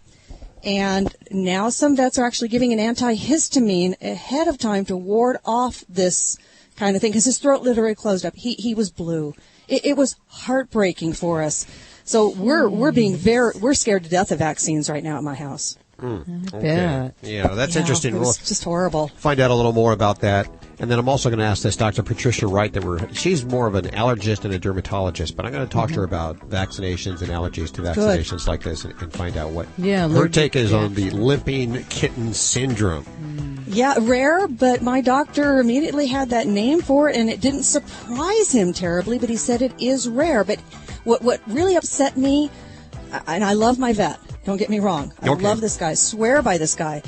And now some vets are actually giving an antihistamine ahead of time to ward off this kind of thing because his throat literally closed up. He was blue. It was heartbreaking for us. So we're scared to death of vaccines right now at my house. Okay. Yeah, that's interesting. It's just horrible. Find out a little more about that. And then I'm also going to ask this Dr. Patricia White, she's more of an allergist and a dermatologist, but I'm going to talk to her about vaccinations and allergies to vaccinations like this and find out what her take is on the limping kitten syndrome. Yeah, rare, but my doctor immediately had that name for it, and it didn't surprise him terribly, but he said it is rare. But what really upset me, and I love my vet, don't get me wrong, I love this guy, swear by this guy,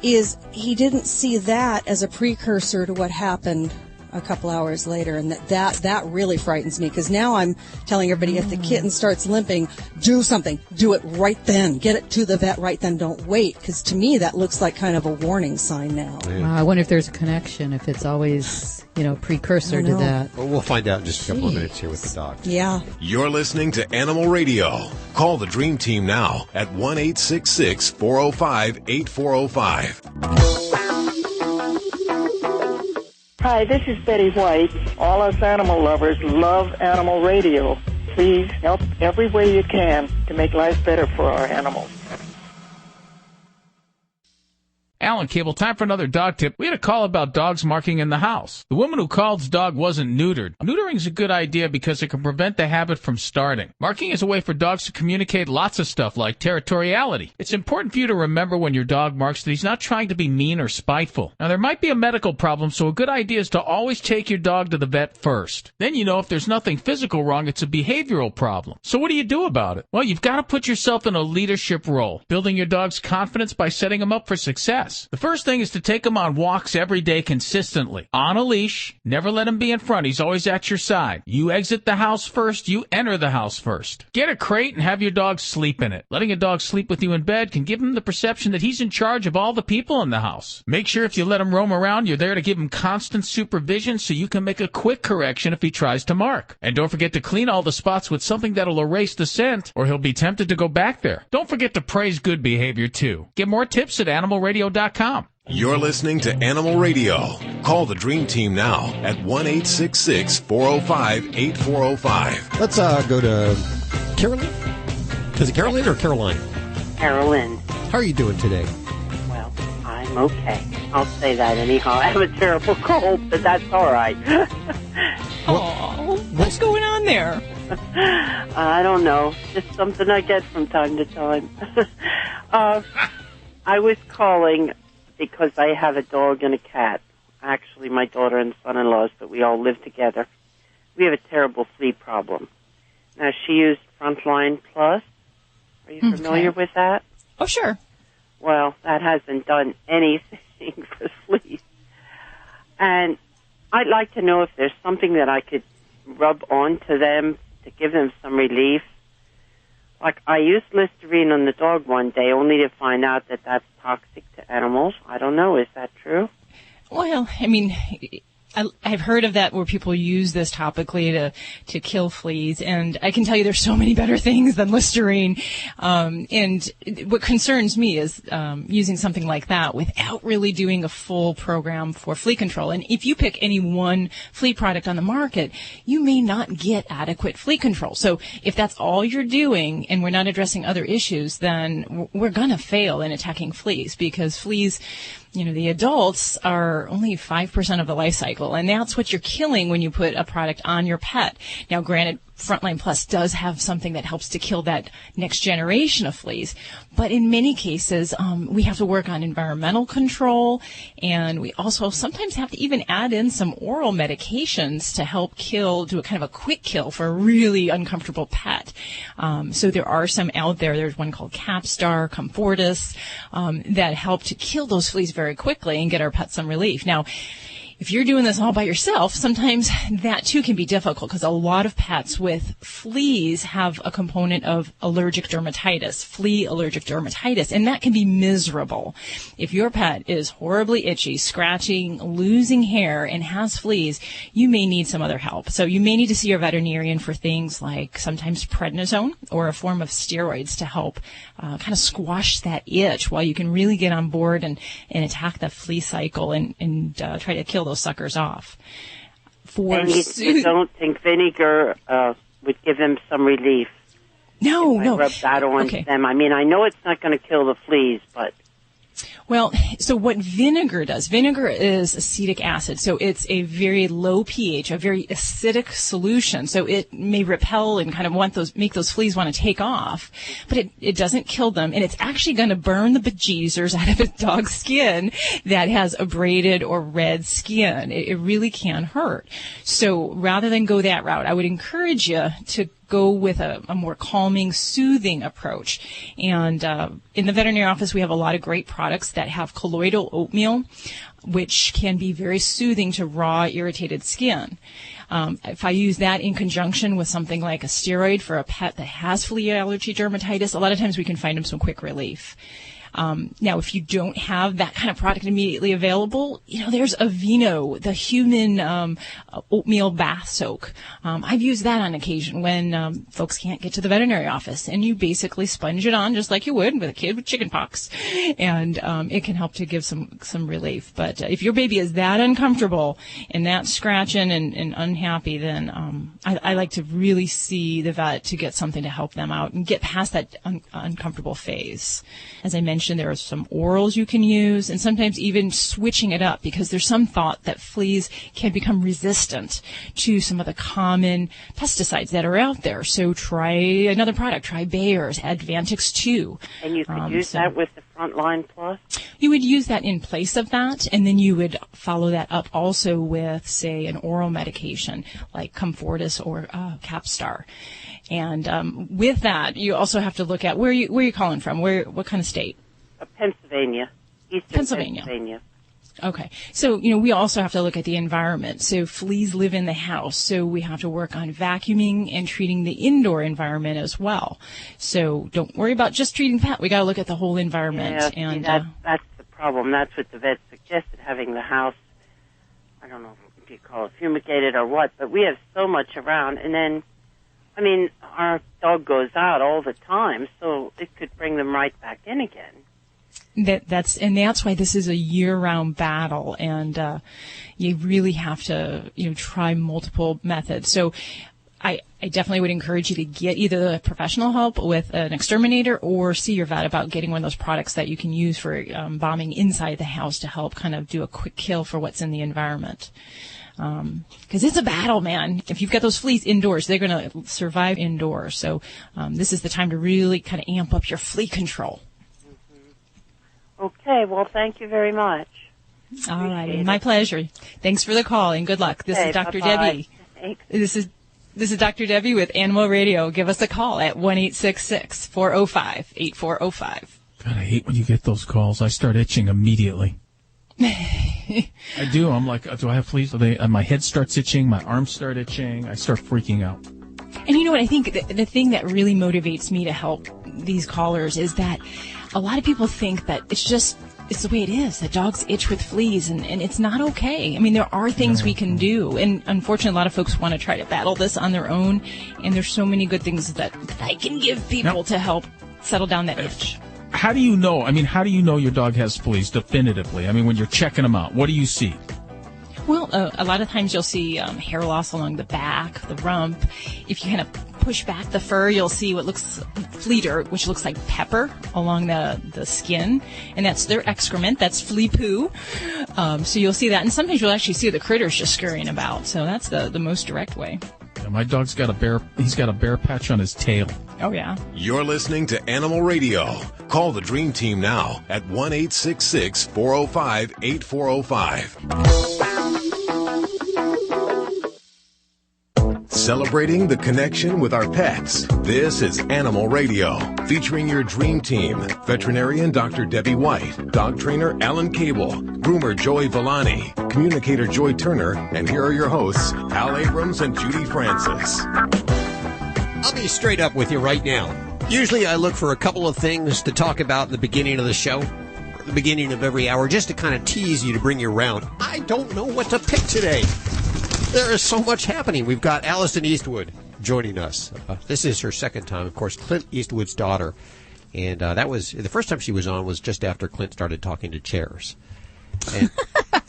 is he didn't see that as a precursor to what happened a couple hours later, and that really frightens me because now I'm telling everybody if the kitten starts limping, do something, do it right then, get it to the vet right then, don't wait, because to me that looks like kind of a warning sign now. I wonder if there's a connection, if it's always precursor to that. Well, we'll find out in just a couple of minutes here with the doc. Yeah. You're listening to Animal Radio. Call the Dream Team now at 1-866-405-8405. Hi, this is Betty White. All us animal lovers love Animal Radio. Please help every way you can to make life better for our animals. Alan Cable, time for another dog tip. We had a call about dogs marking in the house. The woman who called's dog wasn't neutered. Neutering is a good idea because it can prevent the habit from starting. Marking is a way for dogs to communicate lots of stuff like territoriality. It's important for you to remember when your dog marks that he's not trying to be mean or spiteful. Now, there might be a medical problem, so a good idea is to always take your dog to the vet first. Then you know if there's nothing physical wrong, it's a behavioral problem. So what do you do about it? Well, you've got to put yourself in a leadership role, building your dog's confidence by setting him up for success. The first thing is to take him on walks every day consistently. On a leash, never let him be in front. He's always at your side. You exit the house first, you enter the house first. Get a crate and have your dog sleep in it. Letting a dog sleep with you in bed can give him the perception that he's in charge of all the people in the house. Make sure if you let him roam around, you're there to give him constant supervision so you can make a quick correction if he tries to mark. And don't forget to clean all the spots with something that'll erase the scent, or he'll be tempted to go back there. Don't forget to praise good behavior, too. Get more tips at animalradio.com. You're listening to Animal Radio. Call the Dream Team now at 1-866-405-8405. Let's go to Carolyn. Is it Carolyn or Caroline? Carolyn. How are you doing today? Well, I'm okay. I'll say that anyhow. I have a terrible cold, but that's all right. Oh, what's going on there? I don't know. Just something I get from time to time. I was calling because I have a dog and a cat. Actually, my daughter and son-in-laws, but we all live together. We have a terrible flea problem. Now, she used Frontline Plus. Are you familiar with that? Oh, sure. Well, that hasn't done anything for fleas. And I'd like to know if there's something that I could rub onto them to give them some relief. Like, I used Listerine on the dog one day only to find out that that's toxic to animals. I don't know. Is that true? Well, I mean, I've heard of that where people use this topically to kill fleas, and I can tell you there's so many better things than Listerine. And what concerns me is using something like that without really doing a full program for flea control. And if you pick any one flea product on the market, you may not get adequate flea control. So if that's all you're doing and we're not addressing other issues, then we're going to fail in attacking fleas, because fleas, the adults are only 5% of the life cycle, and that's what you're killing when you put a product on your pet. Now, granted, Frontline Plus does have something that helps to kill that next generation of fleas, but in many cases, we have to work on environmental control, and we also sometimes have to even add in some oral medications to help do a kind of a quick kill for a really uncomfortable pet. So there are some out there. There's one called Capstar, Comfortis, that help to kill those fleas very quickly and get our pets some relief. Now, if you're doing this all by yourself, sometimes that too can be difficult, because a lot of pets with fleas have a component of allergic dermatitis, flea allergic dermatitis, and that can be miserable. If your pet is horribly itchy, scratching, losing hair, and has fleas, you may need some other help. So you may need to see your veterinarian for things like sometimes prednisone or a form of steroids to help kind of squash that itch while you can really get on board and attack the flea cycle and try to kill those suckers off. And you don't think vinegar would give them some relief? No. Rub that on them. I mean, I know it's not going to kill the fleas, but... Well, so what vinegar does, vinegar is acetic acid, so it's a very low pH, a very acidic solution, so it may repel and kind of make those fleas want to take off, but it doesn't kill them, and it's actually going to burn the bejesus out of a dog's skin that has abraded or red skin. It really can hurt. So rather than go that route, I would encourage you to go with a more calming, soothing approach. And in the veterinary office, we have a lot of great products that have colloidal oatmeal, which can be very soothing to raw, irritated skin. If I use that in conjunction with something like a steroid for a pet that has flea allergy dermatitis, a lot of times we can find them some quick relief. Now, if you don't have that kind of product immediately available, there's Aveeno, the human oatmeal bath soak. I've used that on occasion when folks can't get to the veterinary office, and you basically sponge it on just like you would with a kid with chicken pox, and it can help to give some relief. But if your baby is that uncomfortable and that scratching and unhappy, then I like to really see the vet to get something to help them out and get past that uncomfortable phase. As I mentioned, there are some orals you can use, and sometimes even switching it up, because there's some thought that fleas can become resistant to some of the common pesticides that are out there. So try another product. Try Bayer's Advantix 2. And you could use that with the Frontline Plus? You would use that in place of that, and then you would follow that up also with, say, an oral medication like Comfortis or Capstar. And with that, you also have to look at where you calling from. What kind of state? Pennsylvania. Eastern Pennsylvania. Okay. So, we also have to look at the environment. So fleas live in the house. So we have to work on vacuuming and treating the indoor environment as well. So don't worry about just treating pet. We got to look at the whole environment. Yeah, that's the problem. That's what the vet suggested, having the house, I don't know if you call it fumigated or what, but we have so much around. And then, our dog goes out all the time, so it could bring them right back in again. That's why this is a year-round battle, and you really have to try multiple methods. So I definitely would encourage you to get either the professional help with an exterminator or see your vet about getting one of those products that you can use for bombing inside the house to help kind of do a quick kill for what's in the environment. Because it's a battle, man. If you've got those fleas indoors, they're going to survive indoors. So this is the time to really kind of amp up your flea control. Okay, well, thank you very much. All right, my pleasure. Thanks for the call, and good luck. This is Dr. Debbie. Thanks. This is Dr. Debbie with Animal Radio. Give us a call at 1-866-405-8405. God, I hate when you get those calls. I start itching immediately. I do. I'm like, do I have fleas? My head starts itching. My arms start itching. I start freaking out. And you know what? I think the thing that really motivates me to help these callers is that a lot of people think that it's just it's the way it is. The dogs itch with fleas, and it's not okay. I mean, there are things we can do, and unfortunately, a lot of folks want to try to battle this on their own, and there's so many good things that I can give people to help settle down that itch. How do you know? I mean, how do you know your dog has fleas definitively? I mean, when you're checking them out, what do you see? Well, a lot of times you'll see hair loss along the back, the rump. If you kind of push back the fur, you'll see what looks flea dirt, which looks like pepper along the skin, and that's their excrement. That's flea poo. So you'll see that, and sometimes you'll actually see the critters just scurrying about. So that's the most direct way. Yeah, my dog's got he's got a bare patch on his tail. Oh, yeah. You're listening to Animal Radio. Call the Dream Team now at 1-866-405-8405. Celebrating the connection with our pets. This is Animal Radio, featuring your Dream Team. Veterinarian Dr. Debbie White, dog trainer Alan Cable, groomer Joey Villani, communicator Joy Turner, and here are your hosts, Hal Abrams and Judy Francis. I'll be straight up with you right now. Usually I look for a couple of things to talk about in the beginning of the show, or the beginning of every hour, just to kind of tease you to bring you around. I don't know what to pick today. There is so much happening. We've got Alison Eastwood joining us. This is her second time, of course, Clint Eastwood's daughter. And that was, the first time she was on was just after Clint started talking to chairs. And,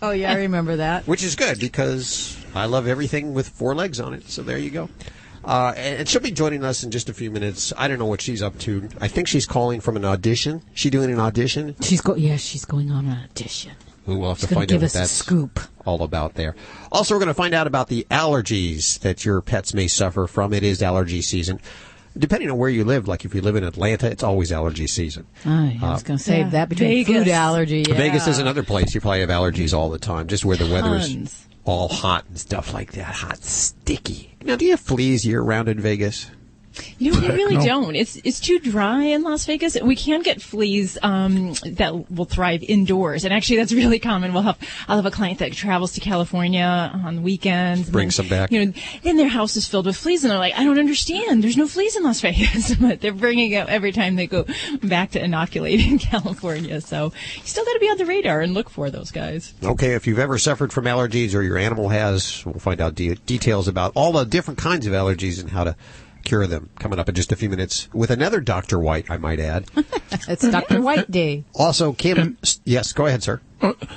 oh, yeah, I remember that. Which is good, because I love everything with four legs on it. So there you go. And she'll be joining us in just a few minutes. I don't know what she's up to. I think she's calling from an audition. She doing an audition? She's going on an audition. We'll have to find out what that's all about there. Also, we're going to find out about the allergies that your pets may suffer from. It is allergy season. Depending on where you live, like if you live in Atlanta, it's always allergy season. I was going to say that between Vegas. Food allergy. Yeah. Vegas is another place you probably have allergies all the time, just where the weather is all hot and stuff like that. Hot, sticky. Now, do you have fleas year-round in Vegas? You know, we really don't. It's too dry in Las Vegas. We can get fleas that will thrive indoors, and actually that's really common. I'll have a client that travels to California on the weekends. Bring some back. You know, then their house is filled with fleas, and they're like, I don't understand. There's no fleas in Las Vegas, but they're bringing it every time they go back to inoculate in California. So you still got to be on the radar and look for those guys. Okay, if you've ever suffered from allergies or your animal has, we'll find out details about all the different kinds of allergies and how to cure them coming up in just a few minutes with another Dr. White, I might add. It's Dr. White Day. Also, Kim, yes, go ahead, sir.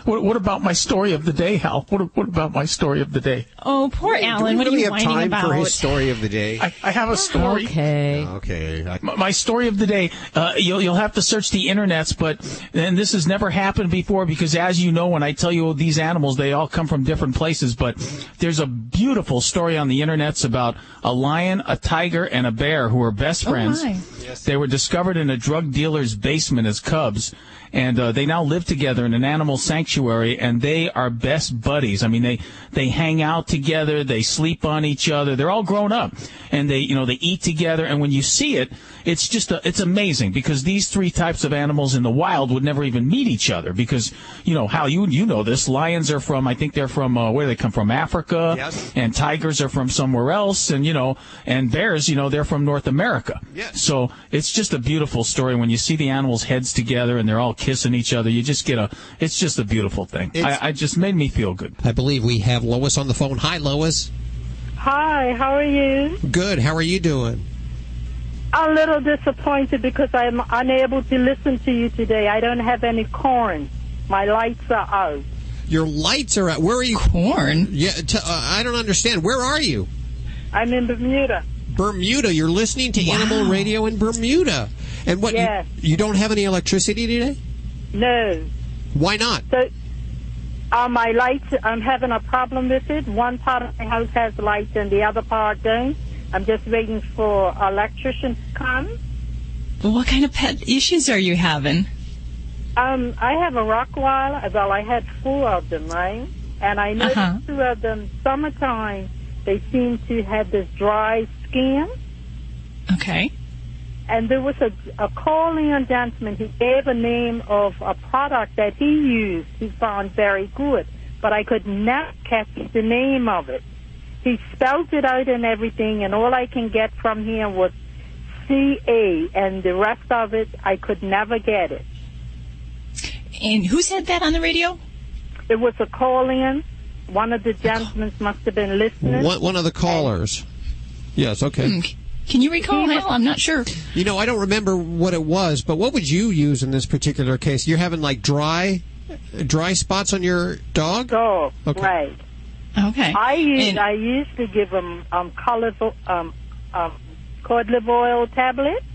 What about my story of the day, Hal? What about my story of the day? Oh, poor Alan. What are you whining about? Do we have time for his story of the day? I have a story. Okay. My story of the day, you'll have to search the internets, and this has never happened before because, as you know, when I tell you these animals, they all come from different places, but there's a beautiful story on the internets about a lion, a tiger, and a bear who are best friends. Oh, my. Yes. They were discovered in a drug dealer's basement as cubs. And they now live together in an animal sanctuary, and they are best buddies. I mean, they hang out together, they sleep on each other. They're all grown up, and they eat together. And when you see it, it's amazing because these three types of animals in the wild would never even meet each other because Hal, you know this. Lions are from, I think they're from where do they come from? Africa. Yes. And tigers are from somewhere else, and and bears, they're from North America. Yes. So it's just a beautiful story when you see the animals' heads together and they're all kissing each other. You just it's just a beautiful thing. I just made me feel good. I believe we have Lois on the phone. Hi, Lois. Hi, how are you? Good. How are you doing? A little disappointed because I'm unable to listen to you today. I don't have any corn. My lights are out. Your lights are out. Where are you? Corn? Yeah, I don't understand. Where are you? I'm in Bermuda. Bermuda. You're listening to Animal Radio in Bermuda. And what? Yes. You don't have any electricity today? No. Why not? So, my lights, I'm having a problem with it. One part of my house has lights and the other part don't. I'm just waiting for an electrician to come. Well, what kind of pet issues are you having? I have a Rottweiler. Well, I had 4 of them, right? And I noticed 2 of them, summertime, they seem to have this dry skin. Okay. And there was a call-in gentleman. He gave a name of a product that he used. He found very good, but I could not catch the name of it. He spelled it out and everything, and all I can get from him was CA, and the rest of it I could never get it. And who said that on the radio? It was a call-in. One of the gentlemen must have been listening. One of the callers. Yes, okay. Can you recall, Hal? I'm not sure. You know, I don't remember what it was, but what would you use in this particular case? You're having like dry spots on your dog? Dog, okay. Right. Okay. I used to give him cod liver oil tablets.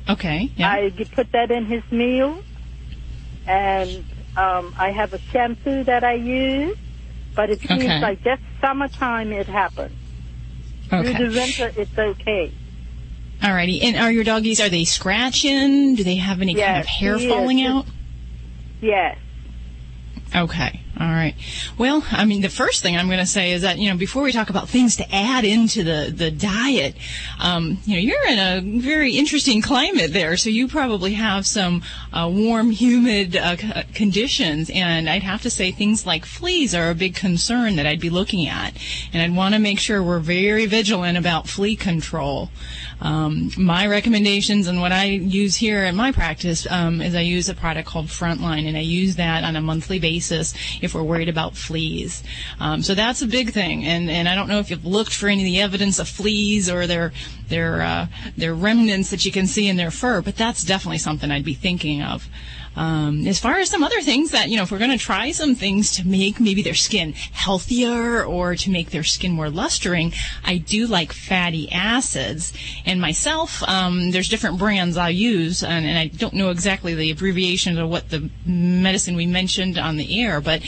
Okay. Yeah. I put that in his meal, and I have a shampoo that I use, but it seems like just summertime it happens. Okay. Through the winter, it's okay. Alrighty. And are your doggies, are they scratching? Do they have any kind of hair falling out? Yes. Okay. All right. Well, I mean, the first thing I'm going to say is that, before we talk about things to add into the diet, you're in a very interesting climate there, so you probably have some warm, humid conditions, and I'd have to say things like fleas are a big concern that I'd be looking at, and I'd want to make sure we're very vigilant about flea control. My recommendations and what I use here in my practice is I use a product called Frontline, and I use that on a monthly basis if we're worried about fleas. So that's a big thing, and I don't know if you've looked for any of the evidence of fleas or their remnants that you can see in their fur, but that's definitely something I'd be thinking of. As far as some other things that, if we're going to try some things to make maybe their skin healthier or to make their skin more lustering, I do like fatty acids. And myself, there's different brands I use, and I don't know exactly the abbreviation of what the medicine we mentioned on the air, but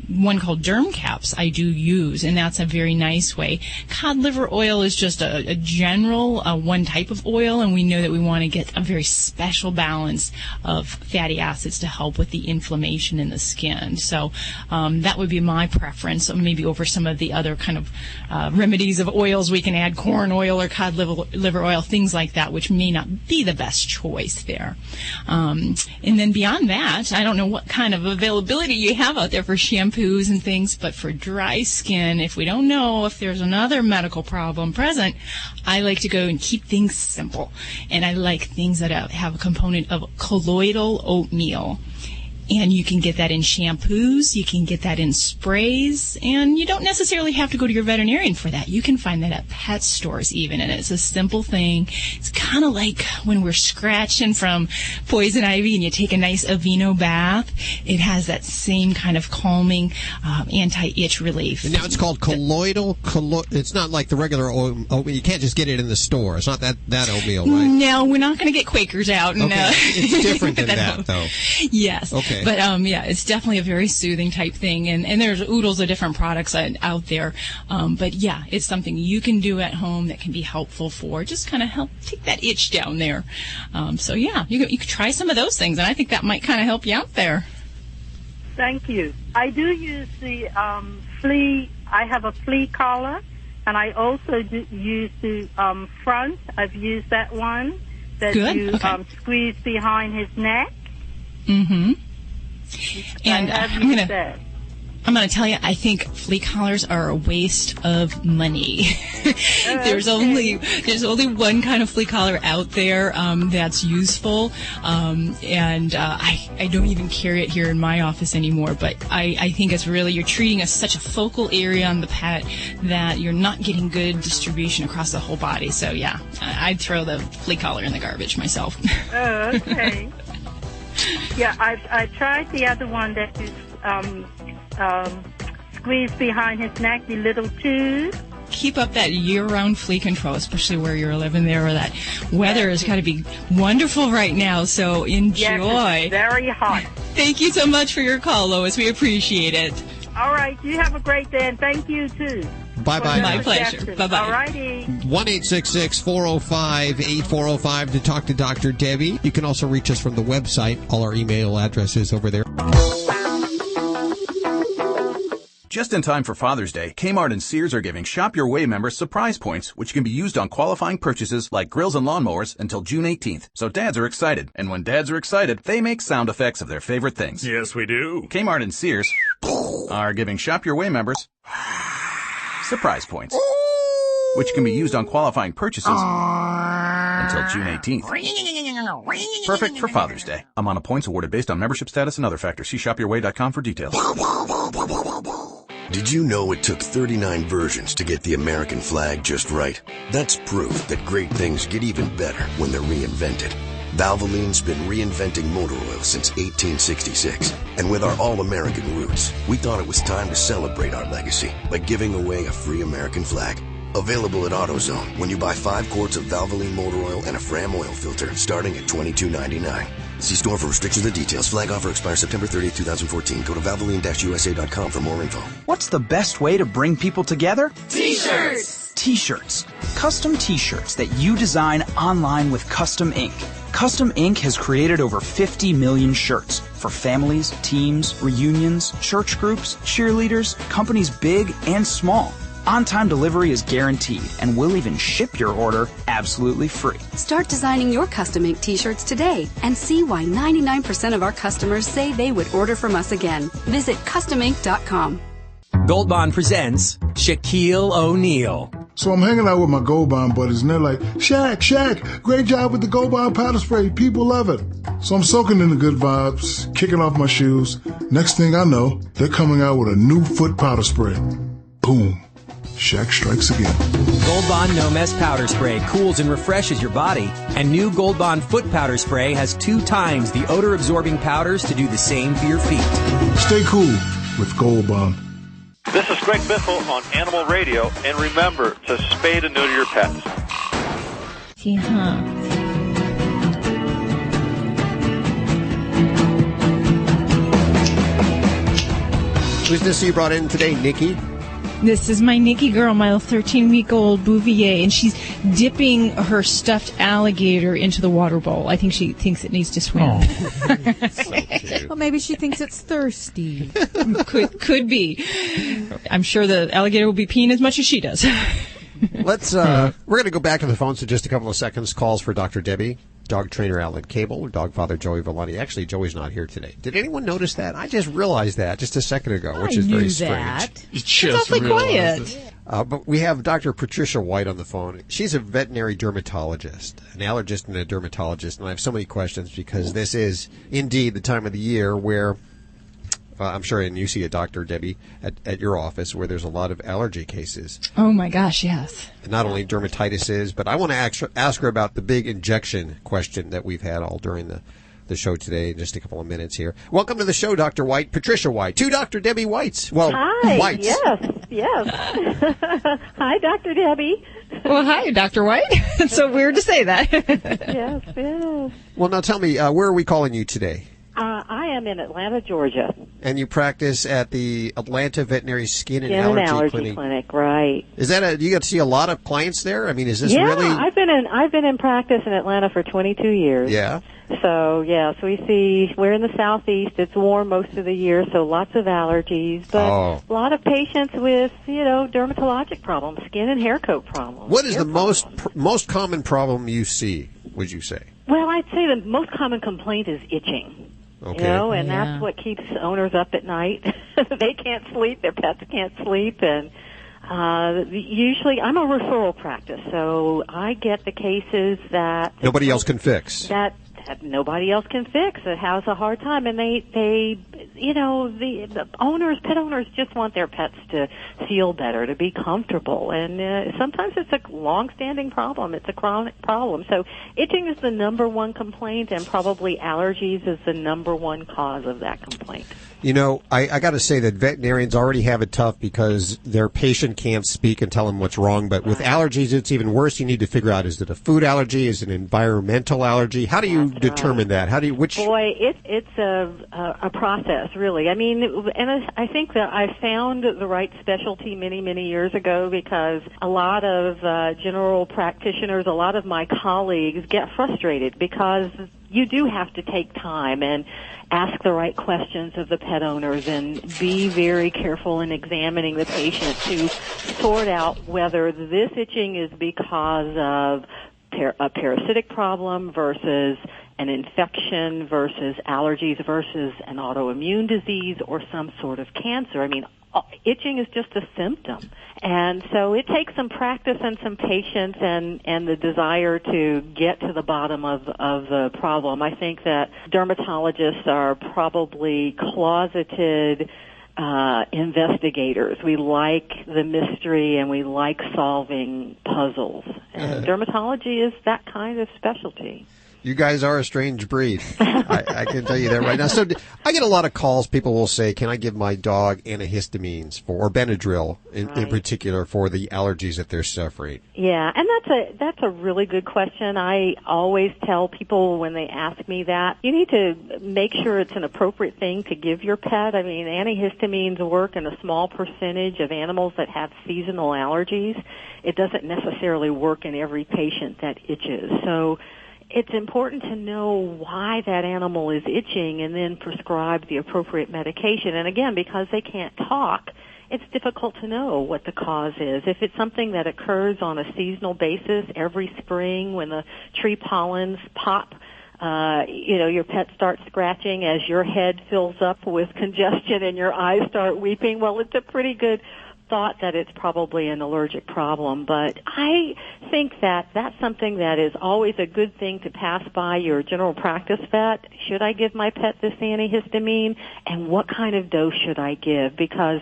one called Derm Caps I do use, and that's a very nice way. Cod liver oil is just a general one type of oil, and we know that we want to get a very special balance of fatty acids to help with the inflammation in the skin. So that would be my preference, maybe over some of the other kind of remedies of oils we can add, corn oil or cod liver oil, things like that, which may not be the best choice there. And then beyond that, I don't know what kind of availability you have out there for shampoos and things, but for dry skin, if we don't know if there's another medical problem present, I like to go and keep things simple. And I like things that have a component of colloidal oatmeal. And you can get that in shampoos, you can get that in sprays, and you don't necessarily have to go to your veterinarian for that. You can find that at pet stores even, and it's a simple thing. It's kind of like when we're scratching from poison ivy and you take a nice Aveeno bath. It has that same kind of calming anti-itch relief. And now it's called colloidal. It's not like the regular oatmeal. You can't just get it in the store. It's not that oatmeal, right? No, we're not going to get Quakers out. And, okay. It's different than that, though. Yes. Okay. But, it's definitely a very soothing type thing. And there's oodles of different products out there. But, yeah, it's something you can do at home that can be helpful for just kind of help take that itch down there. So, yeah, you could try some of those things, and I think that might kind of help you out there. Thank you. I do use the flea. I have a flea collar, and I also use the front. I've used that one that you squeeze behind his neck. Mm-hmm. And I'm going to tell you, I think flea collars are a waste of money. There's only one kind of flea collar out there that's useful, and I don't even carry it here in my office anymore. But I think it's really, you're treating such a focal area on the pet that you're not getting good distribution across the whole body. So yeah, I'd throw the flea collar in the garbage myself. Oh, okay. Yeah, I tried the other one that you squeeze behind his neck, the little tube. Keep up that year-round flea control, especially where you're living there, where that weather has got to be wonderful right now, so enjoy. Yes, it's very hot. Thank you so much for your call, Lois. We appreciate it. All right, you have a great day, and thank you, too. Bye-bye. My pleasure. Bye-bye. All righty. 1-866-405-8405 to talk to Dr. Debbie. You can also reach us from the website. All our email addresses over there. Just in time for Father's Day, Kmart and Sears are giving Shop Your Way members surprise points, which can be used on qualifying purchases like grills and lawnmowers until June 18th. So dads are excited. And when dads are excited, they make sound effects of their favorite things. Yes, we do. Kmart and Sears are giving Shop Your Way members surprise points, which can be used on qualifying purchases until until June 18th. Perfect for Father's Day. Amount of points awarded based on membership status and other factors. See shopyourway.com for details. Did you know it took 39 versions to get the American flag just right? That's proof that great things get even better when they're reinvented. Valvoline's been reinventing motor oil since 1866. And with our all-American roots, we thought it was time to celebrate our legacy by giving away a free American flag. Available at AutoZone when you buy 5 quarts of Valvoline motor oil and a Fram oil filter starting at $22.99. See store for restrictions and details. Flag offer expires September 30th, 2014. Go to Valvoline-USA.com for more info. What's the best way to bring people together? T-shirts! T-shirts. Custom T-shirts that you design online with Custom Ink. Custom Ink has created over 50 million shirts for families, teams, reunions, church groups, cheerleaders, companies big and small. On-time delivery is guaranteed, and we'll even ship your order absolutely free. Start designing your custom ink t-shirts today and see why 99% of our customers say they would order from us again. Visit customink.com. Gold Bond presents Shaquille O'Neal. So I'm hanging out with my Gold Bond buddies, and they're like, Shaq, great job with the Gold Bond powder spray. People love it. So I'm soaking in the good vibes, kicking off my shoes. Next thing I know, they're coming out with a new foot powder spray. Boom. Shaq strikes again. Gold Bond No Mess Powder Spray cools and refreshes your body. And new Gold Bond Foot Powder Spray has 2 times the odor-absorbing powders to do the same for your feet. Stay cool with Gold Bond. This is Greg Biffle on Animal Radio, and remember to spay and neuter your pets. Who's this you brought in today, Nikki? This is my Nikki girl, my 13-week-old Bouvier, and she's dipping her stuffed alligator into the water bowl. I think she thinks it needs to swim. So well, maybe she thinks it's thirsty. Could be. I'm sure the alligator will be peeing as much as she does. Let's. We're going to go back to the phones in just a couple of seconds. Calls for Dr. Debbie, dog trainer Alan Cable, dog father Joey Villani. Actually, Joey's not here today. Did anyone notice that? I just realized that just a second ago, which is very strange. It's awfully quiet. But we have Dr. Patricia White on the phone. She's a veterinary dermatologist, an allergist and a dermatologist, and I have so many questions because this is indeed the time of the year where I'm sure, and you see a doctor, Debbie, at your office where there's a lot of allergy cases. Oh, my gosh, yes. And not only dermatitis is, but I want to ask her about the big injection question that we've had all during the show today in just a couple of minutes here. Welcome to the show, Dr. White, Patricia White, to Dr. Debbie Whites. Well, hi, Whites. Yes. Hi, Dr. Debbie. Well, hi, Dr. White. It's so weird to say that. Yes. Well, now tell me, where are we calling you today? I am in Atlanta, Georgia. And you practice at the Atlanta Veterinary Skin and Allergy Clinic, right? Is that you got to see a lot of clients there? I mean, is this really? Yeah, I've been in practice in Atlanta for 22 years. Yeah. So we're in the southeast. It's warm most of the year, so lots of allergies, but a lot of patients with dermatologic problems, skin and hair coat problems. What is the most common problem you see? Would you say? Well, I'd say the most common complaint is itching. Okay. And that's what keeps owners up at night. They can't sleep, their pets can't sleep, and usually I'm a referral practice, so I get the cases that nobody else can fix. That nobody else can fix. It has a hard time, and the pet owners just want their pets to feel better, to be comfortable, and sometimes it's a long-standing problem. It's a chronic problem. So itching is the number one complaint, and probably allergies is the number one cause of that complaint. I got to say that veterinarians already have it tough because their patient can't speak and tell them what's wrong. But with allergies, it's even worse. You need to figure out, is it a food allergy? Is it an environmental allergy? How do you determine that? Boy, it's a process, really. I mean, and I think that I found the right specialty many, many years ago because a lot of general practitioners, a lot of my colleagues get frustrated because you do have to take time and ask the right questions of the pet owners and be very careful in examining the patient to sort out whether this itching is because of a parasitic problem versus an infection versus allergies versus an autoimmune disease or some sort of cancer. I mean, itching is just a symptom. And so it takes some practice and some patience and the desire to get to the bottom of the problem. I think that dermatologists are probably closeted investigators. We like the mystery and we like solving puzzles. And dermatology is that kind of specialty. You guys are a strange breed. I can tell you that right now. So I get a lot of calls. People will say, can I give my dog antihistamines or Benadryl in particular for the allergies that they're suffering? Yeah, and that's a really good question. I always tell people when they ask me that, you need to make sure it's an appropriate thing to give your pet. I mean, antihistamines work in a small percentage of animals that have seasonal allergies. It doesn't necessarily work in every patient that itches. So it's important to know why that animal is itching and then prescribe the appropriate medication. And again, because they can't talk, it's difficult to know what the cause is. If it's something that occurs on a seasonal basis every spring when the tree pollens pop, your pet starts scratching as your head fills up with congestion and your eyes start weeping, well, it's a pretty good thought that it's probably an allergic problem, but I think that that's something that is always a good thing to pass by your general practice vet. Should I give my pet this antihistamine, and what kind of dose should I give? Because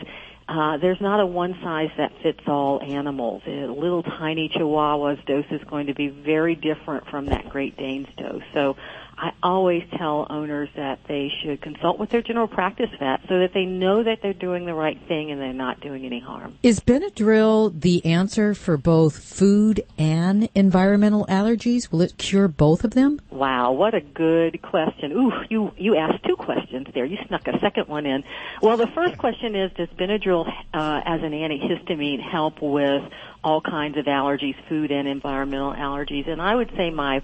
there's not a one-size-that-fits-all animals. A little tiny Chihuahua's dose is going to be very different from that Great Dane's dose. So I always tell owners that they should consult with their general practice vet so that they know that they're doing the right thing and they're not doing any harm. Is Benadryl the answer for both food and environmental allergies? Will it cure both of them? Wow, what a good question. Ooh, you asked two questions there. You snuck a second one in. Well, the first question is, does Benadryl as an antihistamine help with all kinds of allergies, food and environmental allergies? And I would say my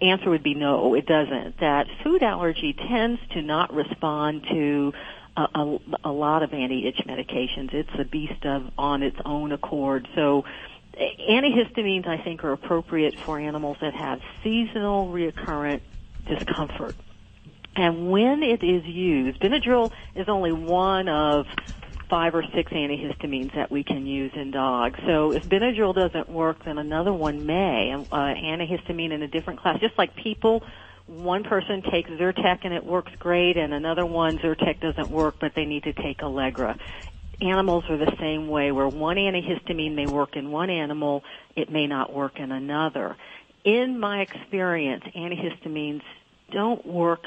answer would be no, it doesn't. That food allergy tends to not respond to a lot of anti-itch medications. It's a beast on its own accord. So antihistamines, I think, are appropriate for animals that have seasonal recurrent discomfort. And when it is used, Benadryl is only one of 5 or 6 antihistamines that we can use in dogs. So if Benadryl doesn't work, then another one may. Antihistamine in a different class. Just like people, one person takes Zyrtec and it works great, and another one, Zyrtec doesn't work, but they need to take Allegra. Animals are the same way, where one antihistamine may work in one animal, it may not work in another. In my experience, antihistamines don't work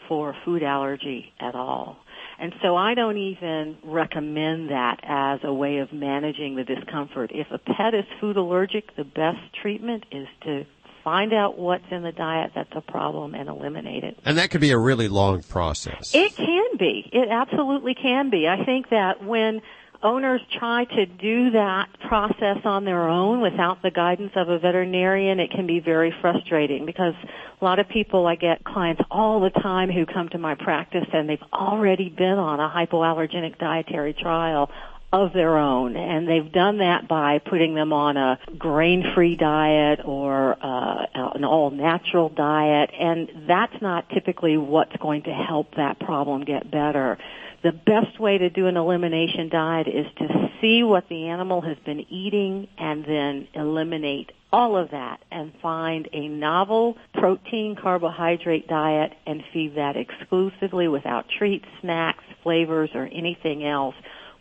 for food allergy at all. And so I don't even recommend that as a way of managing the discomfort. If a pet is food allergic, the best treatment is to find out what's in the diet that's a problem and eliminate it. And that could be a really long process. It can be. It absolutely can be. I think that when owners try to do that process on their own without the guidance of a veterinarian, it can be very frustrating, because a lot of people, I get clients all the time who come to my practice and they've already been on a hypoallergenic dietary trial of their own, and they've done that by putting them on a grain-free diet or an all-natural diet, and that's not typically what's going to help that problem get better. The best way to do an elimination diet is to see what the animal has been eating and then eliminate all of that and find a novel protein carbohydrate diet and feed that exclusively without treats, snacks, flavors, or anything else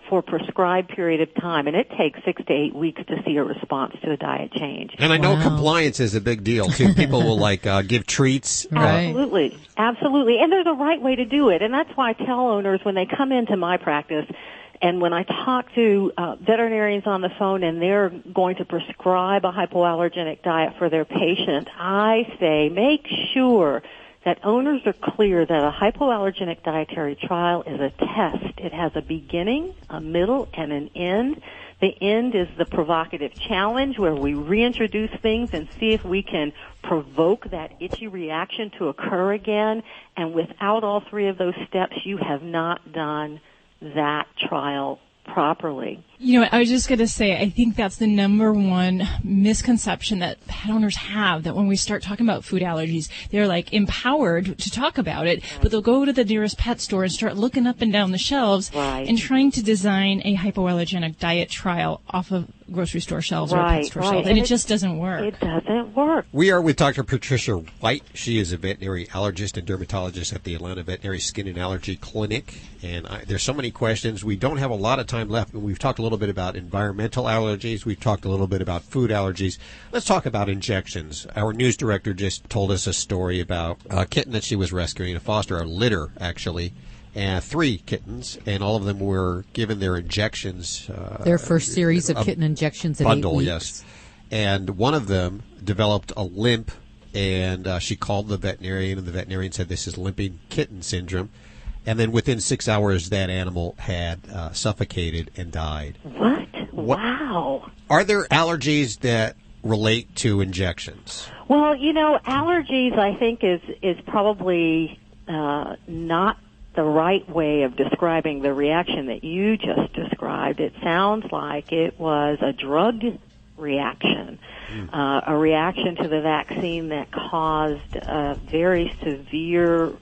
for a prescribed period of time. And it takes 6 to 8 weeks to see a response to a diet change. And I know compliance is a big deal, too. People will, give treats. Absolutely. Absolutely. And there's a right way to do it. And that's why I tell owners when they come into my practice, and when I talk to veterinarians on the phone and they're going to prescribe a hypoallergenic diet for their patient, I say make sure that owners are clear that a hypoallergenic dietary trial is a test. It has a beginning, a middle, and an end. The end is the provocative challenge, where we reintroduce things and see if we can provoke that itchy reaction to occur again. And without all 3 of those steps, you have not done that trial properly. You know, I was just going to say, I think that's the number one misconception that pet owners have, that when we start talking about food allergies, they're like empowered to talk about it, but they'll go to the nearest pet store and start looking up and down the shelves and trying to design a hypoallergenic diet trial off of grocery store shelves or pet store shelves, and it just doesn't work. It doesn't work. We are with Dr. Patricia White. She is a veterinary allergist and dermatologist at the Atlanta Veterinary Skin and Allergy Clinic. And there's so many questions. We don't have a lot of time left. We've talked a little bit about environmental allergies. We've talked a little bit about food allergies. Let's talk about injections. Our news director just told us a story about a kitten that she was rescuing, a litter, actually. And 3 kittens, and all of them were given their injections. Their first series of kitten injections in 8 weeks. Yes. And one of them developed a limp, and she called the veterinarian, and the veterinarian said this is limping kitten syndrome. And then within 6 hours, that animal had suffocated and died. What? Wow. Are there allergies that relate to injections? Well, you know, allergies, I think, is probably not the right way of describing the reaction that you just described. It sounds like it was a drug reaction, a reaction to the vaccine that caused a very severe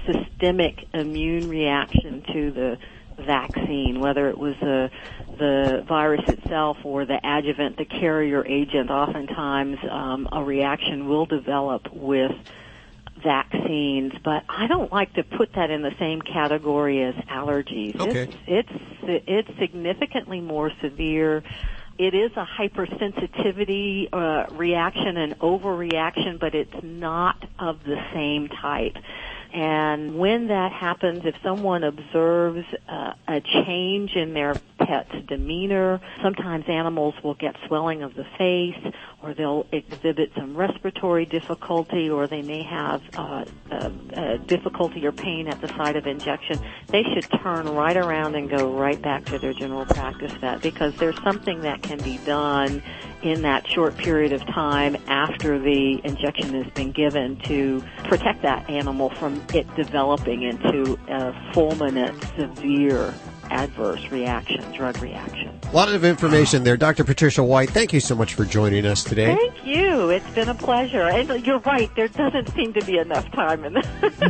systemic immune reaction to the vaccine, whether it was the virus itself or the adjuvant, the carrier agent. Oftentimes, a reaction will develop with vaccines, but I don't like to put that in the same category as allergies. Okay. It's significantly more severe. It is a hypersensitivity reaction and overreaction, but it's not of the same type. And when that happens, if someone observes a change in their pet's demeanor, sometimes animals will get swelling of the face, or they'll exhibit some respiratory difficulty, or they may have difficulty or pain at the site of injection. They should turn right around and go right back to their general practice vet, because there's something that can be done in that short period of time after the injection has been given to protect that animal from it developing into a fulminant, severe adverse reaction, drug reaction. A lot of information there. Dr. Patricia White, thank you so much for joining us today. Thank you. It's been a pleasure. And you're right, there doesn't seem to be enough time in this.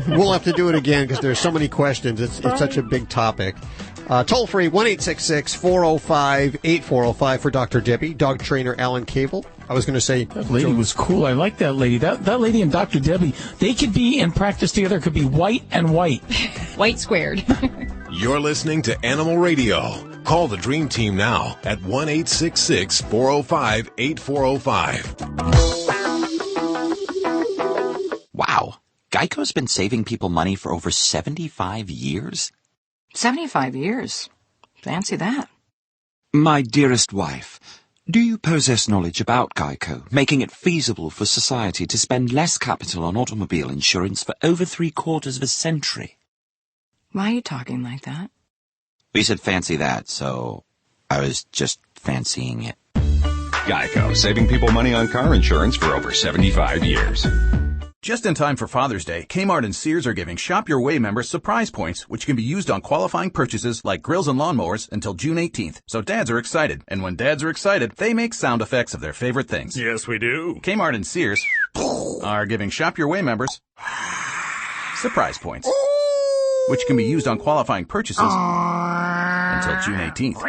We'll have to do it again because there's so many questions. It's such a big topic. Toll free, 1-866-405-8405 for Dr. Debbie, dog trainer Alan Cable. I was going to say... That lady was cool. I like that lady. That lady and Dr. Debbie, they could be in practice together. Could be white and white. White squared. You're listening to Animal Radio. Call the Dream Team now at 1-866-405-8405. Wow. Geico's been saving people money for over 75 years? 75 years? Fancy that. My dearest wife, do you possess knowledge about Geico, making it feasible for society to spend less capital on automobile insurance for over 3/4 of a century? Why are you talking like that? We said fancy that, so I was just fancying it. Geico, saving people money on car insurance for over 75 years. Just in time for Father's Day, Kmart and Sears are giving Shop Your Way members surprise points, which can be used on qualifying purchases like grills and lawnmowers until June 18th. So dads are excited. And when dads are excited, they make sound effects of their favorite things. Yes, we do. Kmart and Sears are giving Shop Your Way members surprise points, which can be used on qualifying purchases until June 18th.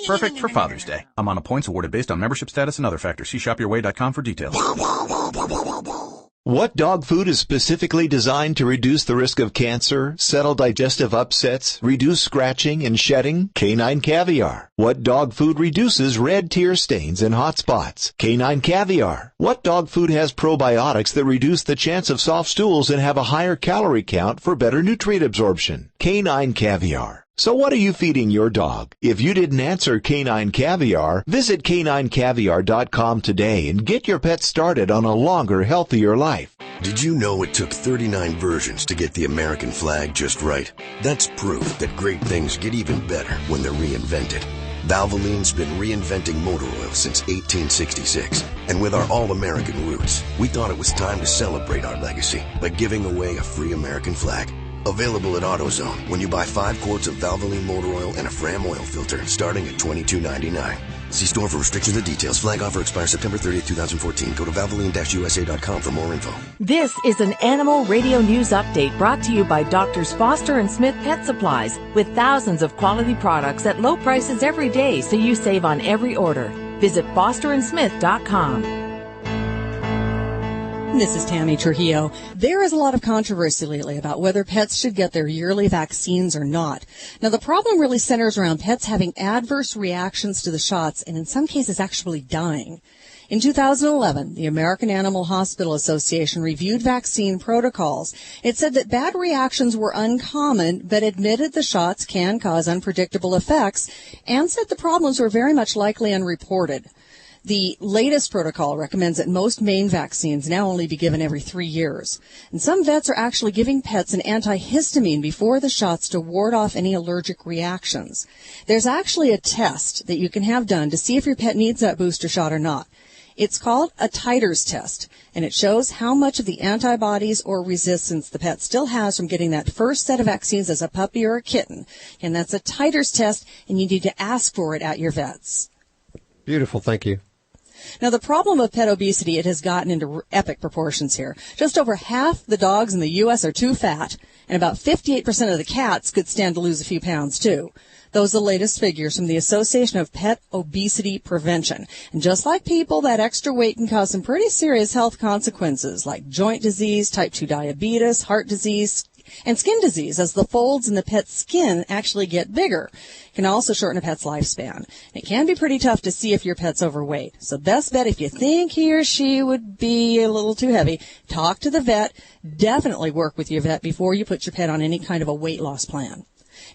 Perfect for Father's Day. Amount of points awarded based on membership status and other factors. See shopyourway.com for details. What dog food is specifically designed to reduce the risk of cancer, settle digestive upsets, reduce scratching and shedding? Canine Caviar. What dog food reduces red tear stains and hot spots? Canine Caviar. What dog food has probiotics that reduce the chance of soft stools and have a higher calorie count for better nutrient absorption? Canine Caviar. So what are you feeding your dog? If you didn't answer Canine Caviar, visit caninecaviar.com today and get your pet started on a longer, healthier life. Did you know it took 39 versions to get the American flag just right? That's proof that great things get even better when they're reinvented. Valvoline's been reinventing motor oil since 1866. And with our all-American roots, we thought it was time to celebrate our legacy by giving away a free American flag. Available at AutoZone when you buy 5 quarts of Valvoline motor oil and a Fram oil filter starting at $22.99. See store for restrictions and details. Flag offer expires September 30th, 2014. Go to Valvoline-USA.com for more info. This is an Animal Radio News Update brought to you by Doctors Foster and Smith Pet Supplies, with thousands of quality products at low prices every day, so you save on every order. Visit fosterandsmith.com. This is Tammy Trujillo. There is a lot of controversy lately about whether pets should get their yearly vaccines or not. Now, the problem really centers around pets having adverse reactions to the shots and in some cases actually dying. In 2011, the American Animal Hospital Association reviewed vaccine protocols. It said that bad reactions were uncommon, but admitted the shots can cause unpredictable effects and said the problems were very much likely unreported. The latest protocol recommends that most main vaccines now only be given every 3 years. And some vets are actually giving pets an antihistamine before the shots to ward off any allergic reactions. There's actually a test that you can have done to see if your pet needs that booster shot or not. It's called a titers test, and it shows how much of the antibodies or resistance the pet still has from getting that first set of vaccines as a puppy or a kitten. And that's a titers test, and you need to ask for it at your vet's. Beautiful, thank you. Now, the problem of pet obesity, it has gotten into epic proportions here. Just over half the dogs in the U.S. are too fat, and about 58% of the cats could stand to lose a few pounds, too. Those are the latest figures from the Association of Pet Obesity Prevention. And just like people, that extra weight can cause some pretty serious health consequences, like joint disease, type 2 diabetes, heart disease, and skin disease, as the folds in the pet's skin actually get bigger. It can also shorten a pet's lifespan. It can be pretty tough to see if your pet's overweight. So best bet, if you think he or she would be a little too heavy, talk to the vet. Definitely work with your vet before you put your pet on any kind of a weight loss plan.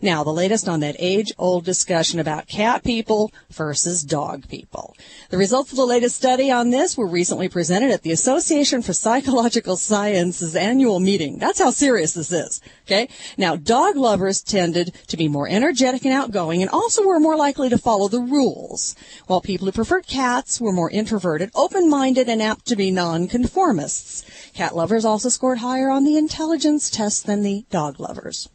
Now, the latest on that age-old discussion about cat people versus dog people. The results of the latest study on this were recently presented at the Association for Psychological Science's annual meeting. That's how serious this is, okay? Now, dog lovers tended to be more energetic and outgoing and also were more likely to follow the rules, while people who preferred cats were more introverted, open-minded, and apt to be nonconformists. Cat lovers also scored higher on the intelligence test than the dog lovers.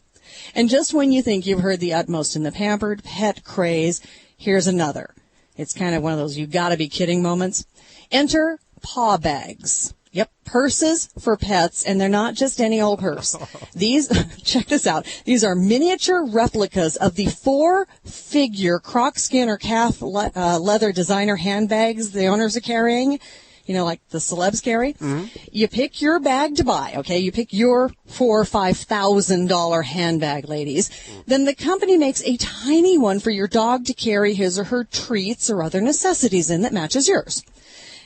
And just when you think you've heard the utmost in the pampered pet craze, here's another. It's kind of one of those you gotta be kidding moments. Enter paw bags. Yep, purses for pets, and they're not just any old purse. These, check this out, these are miniature replicas of the 4-figure croc skin or calf leather designer handbags the owners are carrying. You know, like the celebs carry. Mm-hmm. You pick your bag to buy, okay? You pick your $4,000 or $5,000 handbag, ladies. Then the company makes a tiny one for your dog to carry his or her treats or other necessities in that matches yours.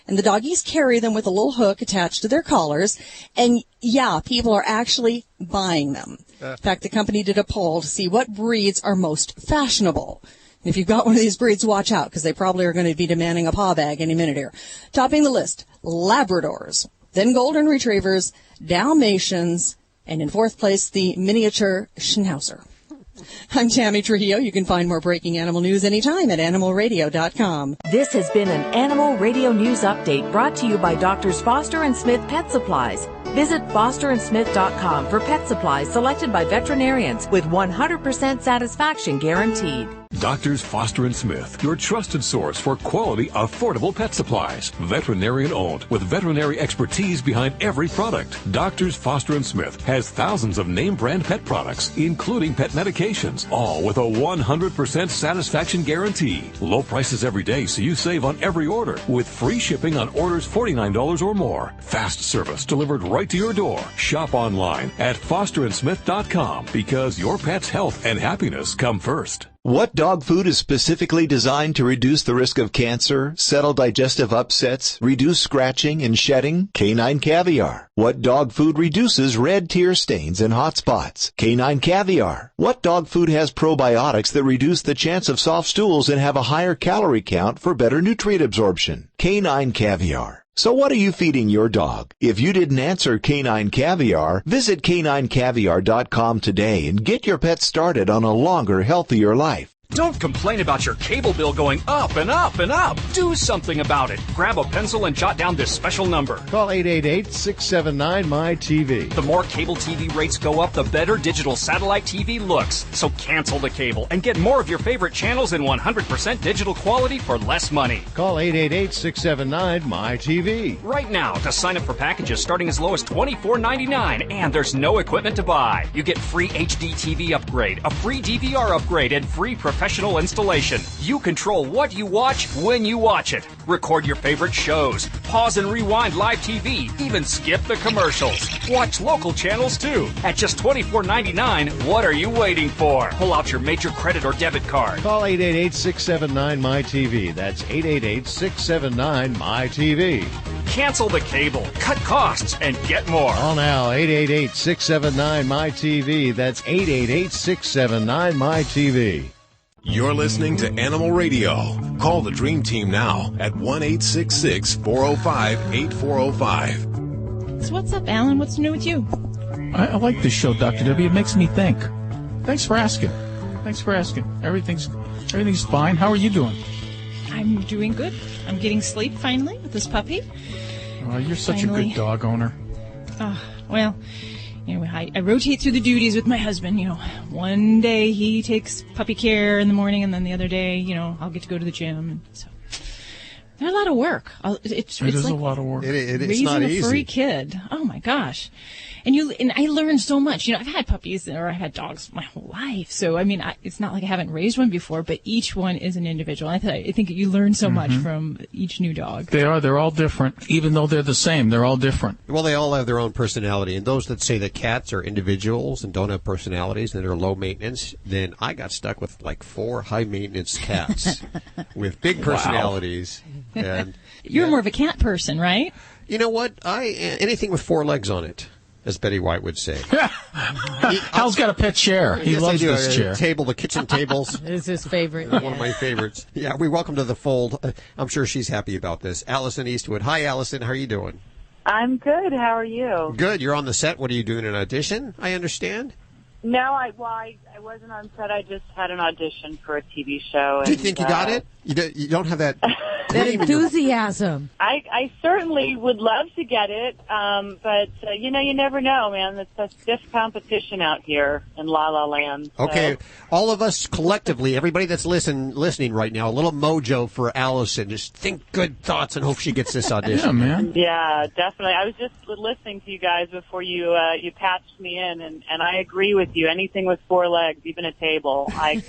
And the doggies carry them with a little hook attached to their collars. And yeah, people are actually buying them. In fact, the company did a poll to see what breeds are most fashionable. If you've got one of these breeds, watch out, because they probably are going to be demanding a paw bag any minute here. Topping the list, Labradors, then Golden Retrievers, Dalmatians, and in fourth place, the miniature Schnauzer. I'm Tammy Trujillo. You can find more breaking animal news anytime at animalradio.com. This has been an Animal Radio News Update brought to you by Doctors Foster and Smith Pet Supplies. Visit fosterandsmith.com for pet supplies selected by veterinarians with 100% satisfaction guaranteed. Doctors Foster and Smith, your trusted source for quality, affordable pet supplies. Veterinarian owned, with veterinary expertise behind every product. Doctors Foster and Smith has thousands of name brand pet products, including pet medications, all with a 100% satisfaction guarantee. Low prices every day, so you save on every order, with free shipping on orders $49 or more. Fast service delivered right to your door. Shop online at fosterandsmith.com, because your pet's health and happiness come first. What dog food is specifically designed to reduce the risk of cancer, settle digestive upsets, reduce scratching and shedding? Canine Caviar. What dog food reduces red tear stains and hot spots? Canine Caviar. What dog food has probiotics that reduce the chance of soft stools and have a higher calorie count for better nutrient absorption? Canine Caviar. So what are you feeding your dog? If you didn't answer Canine Caviar, visit caninecaviar.com today and get your pet started on a longer, healthier life. Don't complain about your cable bill going up and up and up. Do something about it. Grab a pencil and jot down this special number. Call 888-679-MY-TV. The more cable TV rates go up, the better digital satellite TV looks. So cancel the cable and get more of your favorite channels in 100% digital quality for less money. Call 888-679-MY-TV. Right now to sign up for packages starting as low as $24.99, and there's no equipment to buy. You get free HD TV upgrade, a free DVR upgrade, and free professional installation. You control what you watch when you watch it. Record your favorite shows. Pause and rewind live TV. Even skip the commercials. Watch local channels too. At just $24.99, what are you waiting for? Pull out your major credit or debit card. Call 888-679-MY-TV. That's 888-679-MY-TV. Cancel the cable, cut costs, and get more. Call now, 888-679-MY-TV. That's 888-679-MY-TV. You're listening to Animal Radio. Call the Dream Team now at 1-866-405-8405. So what's up, Alan? What's new with you? I like this show, Dr. W. It makes me think. Thanks for asking. Everything's fine. How are you doing? I'm doing good. I'm getting sleep finally with this puppy. Oh, you're such a good dog owner. Well, anyway, I rotate through the duties with my husband. One day he takes puppy care in the morning, and then the other day, I'll get to go to the gym. And so they're a lot of work. It's like a lot of work. It's raising not a easy. furry kid. Oh my gosh. And I learned so much. I've had puppies or I've had dogs my whole life. So, it's not like I haven't raised one before, but each one is an individual. I think you learn so much from each new dog. They're all different. Even though they're the same, they're all different. Well, they all have their own personality. And those that say that cats are individuals and don't have personalities and they're low maintenance, then I got stuck with like 4 high maintenance cats with big personalities. Wow. And You're more of a cat person, right? You know what? Anything with 4 legs on it, as Betty White would say. Hal's got a pet chair. He loves this chair. The kitchen tables. It's his favorite. One of my favorites. Yeah, we welcome to the fold. I'm sure she's happy about this. Alison Eastwood. Hi, Alison. How are you doing? I'm good. How are you? Good. You're on the set. What are you doing, an audition, I understand? No, I wasn't on set. I just had an audition for a TV show. Do you think you got it? You don't have that... that enthusiasm. I certainly would love to get it, but you never know, man. It's a stiff competition out here in La La Land. So. Okay, all of us collectively, everybody that's listening right now, a little mojo for Alison. Just think good thoughts and hope she gets this audition. Yeah, man. Yeah, definitely. I was just listening to you guys before you patched me in, and I agree with you. Anything with 4 legs, even a table, I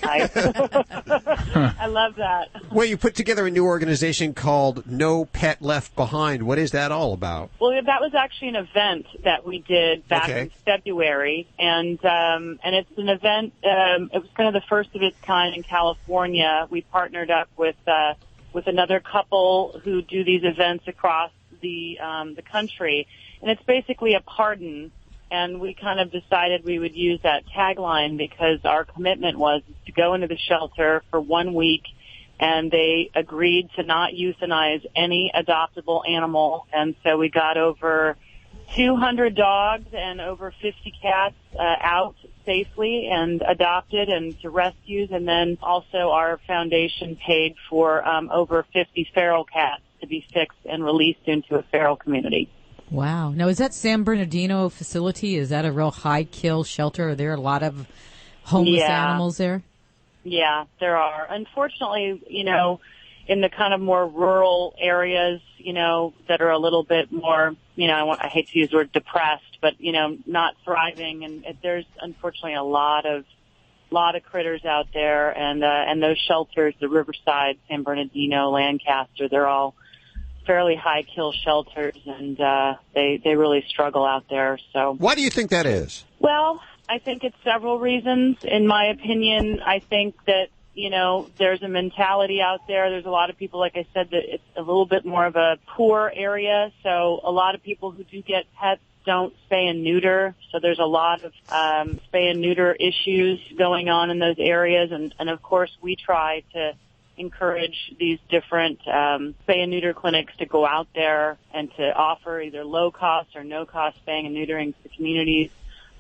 I love that. Well, you put together a new organization called No Pet Left Behind. What is that all about? Well, that was actually an event that we did back in February, and it's an event. It was kind of the first of its kind in California. We partnered up with another couple who do these events across the country, and it's basically a pardon. And we kind of decided we would use that tagline because our commitment was to go into the shelter for 1 week, and they agreed to not euthanize any adoptable animal. And so we got over 200 dogs and over 50 cats out safely and adopted and to rescues. And then also our foundation paid for over 50 feral cats to be fixed and released into a feral community. Wow. Now, is that San Bernardino facility? Is that a real high-kill shelter? Are there a lot of homeless animals there? Yeah, there are. Unfortunately, in the kind of more rural areas, that are a little bit more, I hate to use the word depressed, but, not thriving. And there's unfortunately a lot of critters out there. And those shelters, the Riverside, San Bernardino, Lancaster, they're all fairly high kill shelters, and they really struggle out there. So why do you think that is? Well, I think it's several reasons. In my opinion, I think that there's a mentality out there. There's a lot of people, like I said, that it's a little bit more of a poor area. So a lot of people who do get pets don't spay and neuter. So there's a lot of spay and neuter issues going on in those areas, and of course we try to encourage these different spay and neuter clinics to go out there and to offer either low cost or no cost spaying and neutering to the communities.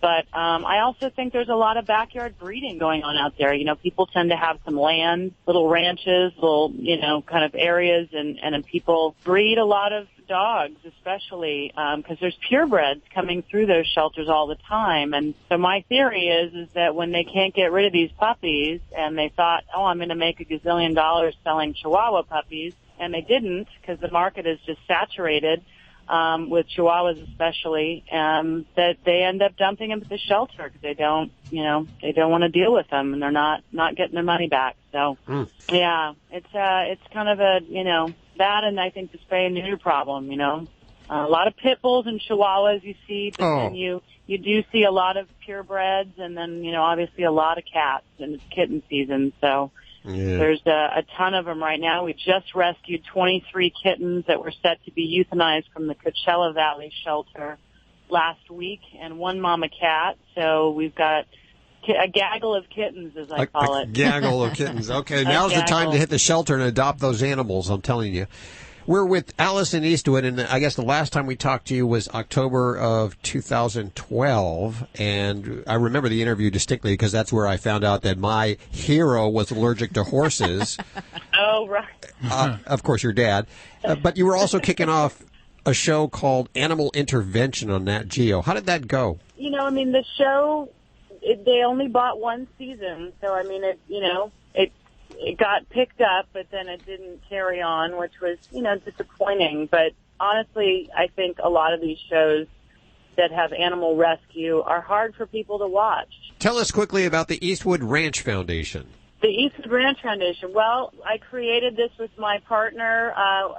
But I also think there's a lot of backyard breeding going on out there. You know, people tend to have some land, little ranches, little, you know, kind of areas, and people breed a lot of dogs, especially because there's purebreds coming through those shelters all the time. And so my theory is that when they can't get rid of these puppies, and they thought, oh, I'm going to make $1 gazillion selling Chihuahua puppies, and they didn't, because the market is just saturated with Chihuahuas especially, that they end up dumping them at the shelter because they don't want to deal with them, and they're not getting their money back. So yeah, it's kind of a, you know, that, and I think the spay and neuter problem. You know, a lot of pit bulls and Chihuahuas you see, but then you do see a lot of purebreds, and then, you know, obviously a lot of cats, and it's kitten season, so. Yeah. There's a ton of them right now. We just rescued 23 kittens that were set to be euthanized from the Coachella Valley shelter last week, and one mama cat. So we've got a gaggle of kittens, as I call it. A gaggle of kittens. Okay, now's the time to hit the shelter and adopt those animals, I'm telling you. We're with Alison Eastwood, and I guess the last time we talked to you was October of 2012, and I remember the interview distinctly because that's where I found out that my hero was allergic to horses. Oh, right. Of course, your dad. But you were also kicking off a show called Animal Intervention on Nat Geo. How did that go? You know, I mean, the show, they only bought one season, so, I mean, it got picked up, but then it didn't carry on, which was, you know, disappointing. But honestly, I think a lot of these shows that have animal rescue are hard for people to watch. Tell us quickly about the Eastwood Ranch Foundation. The Eastwood Ranch Foundation. Well, I created this with my partner.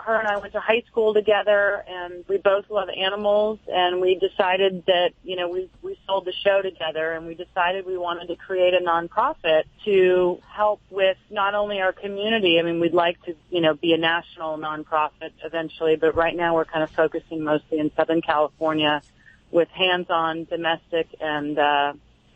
Her and I went to high school together, and we both love animals, and we decided that, you know, we sold the show together, and we decided we wanted to create a nonprofit to help with not only our community. I mean, we'd like to, you know, be a national nonprofit eventually, but right now we're kind of focusing mostly in Southern California with hands-on domestic and,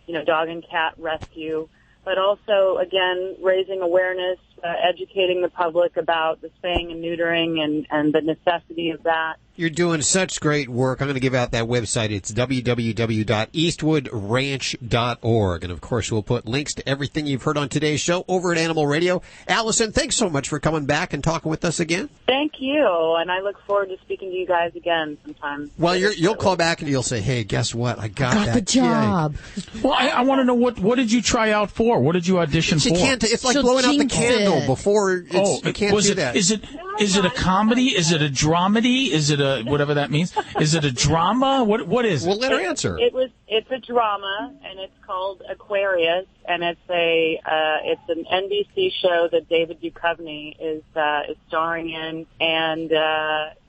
you know, dog and cat rescue. But also, again, raising awareness, educating the public about the spaying and neutering and the necessity of that. You're doing such great work. I'm going to give out that website. It's www.eastwoodranch.org. And, of course, we'll put links to everything you've heard on today's show over at Animal Radio. Alison, thanks so much for coming back and talking with us again. Thank you. And I look forward to speaking to you guys again sometime. Well, you'll call back and you'll say, hey, guess what? I got that the job. gig. Well, I want to know, what did you try out for? What did you audition for? It's like blowing out the candle before you can't do that. Is it a comedy? Is it a dramedy? Is it a whatever that means? Is it a drama? What is it? Well, let her answer. It's a drama, and it's called Aquarius, and it's an NBC show that David Duchovny is starring in, and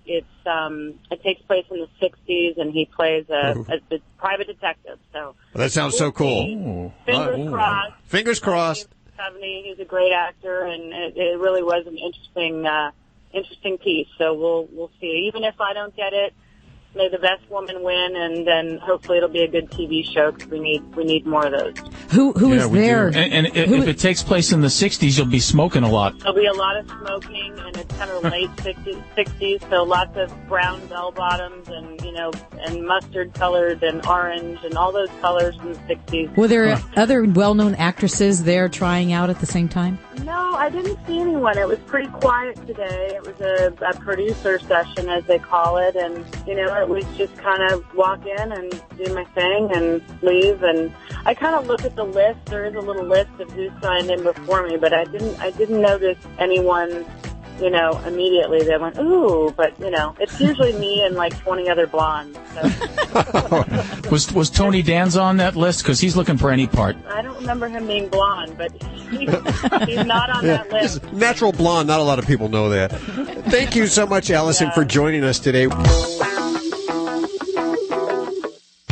it takes place in the 60s, and he plays a private detective. So that sounds so cool. Fingers crossed. Fingers crossed. Duchovny, he's a great actor, and it really was an interesting piece. So we'll see. Even if I don't get it, may the best woman win, and then hopefully it'll be a good TV show because we need more of those. Who is there? And if it takes place in the 60s, you'll be smoking a lot. There'll be a lot of smoking, and it's kind of late 60s, so lots of brown bell bottoms and, you know, and mustard colored and orange and all those colors from the 60s. Were there other well-known actresses there trying out at the same time? No, I didn't see anyone. It was pretty quiet today. It was a producer session, as they call it, and, you know, it was just kind of walk in and do my thing and leave. And I kind of look at the list. There is a little list of who signed in before me, but I didn't notice anyone, you know, immediately that went, ooh, but, you know, it's usually me and like 20 other blondes. So. Was Tony Danza on that list? Because he's looking for any part. I don't remember him being blonde, but he's not on that list. Just natural blonde, not a lot of people know that. Thank you so much, Alison, for joining us today.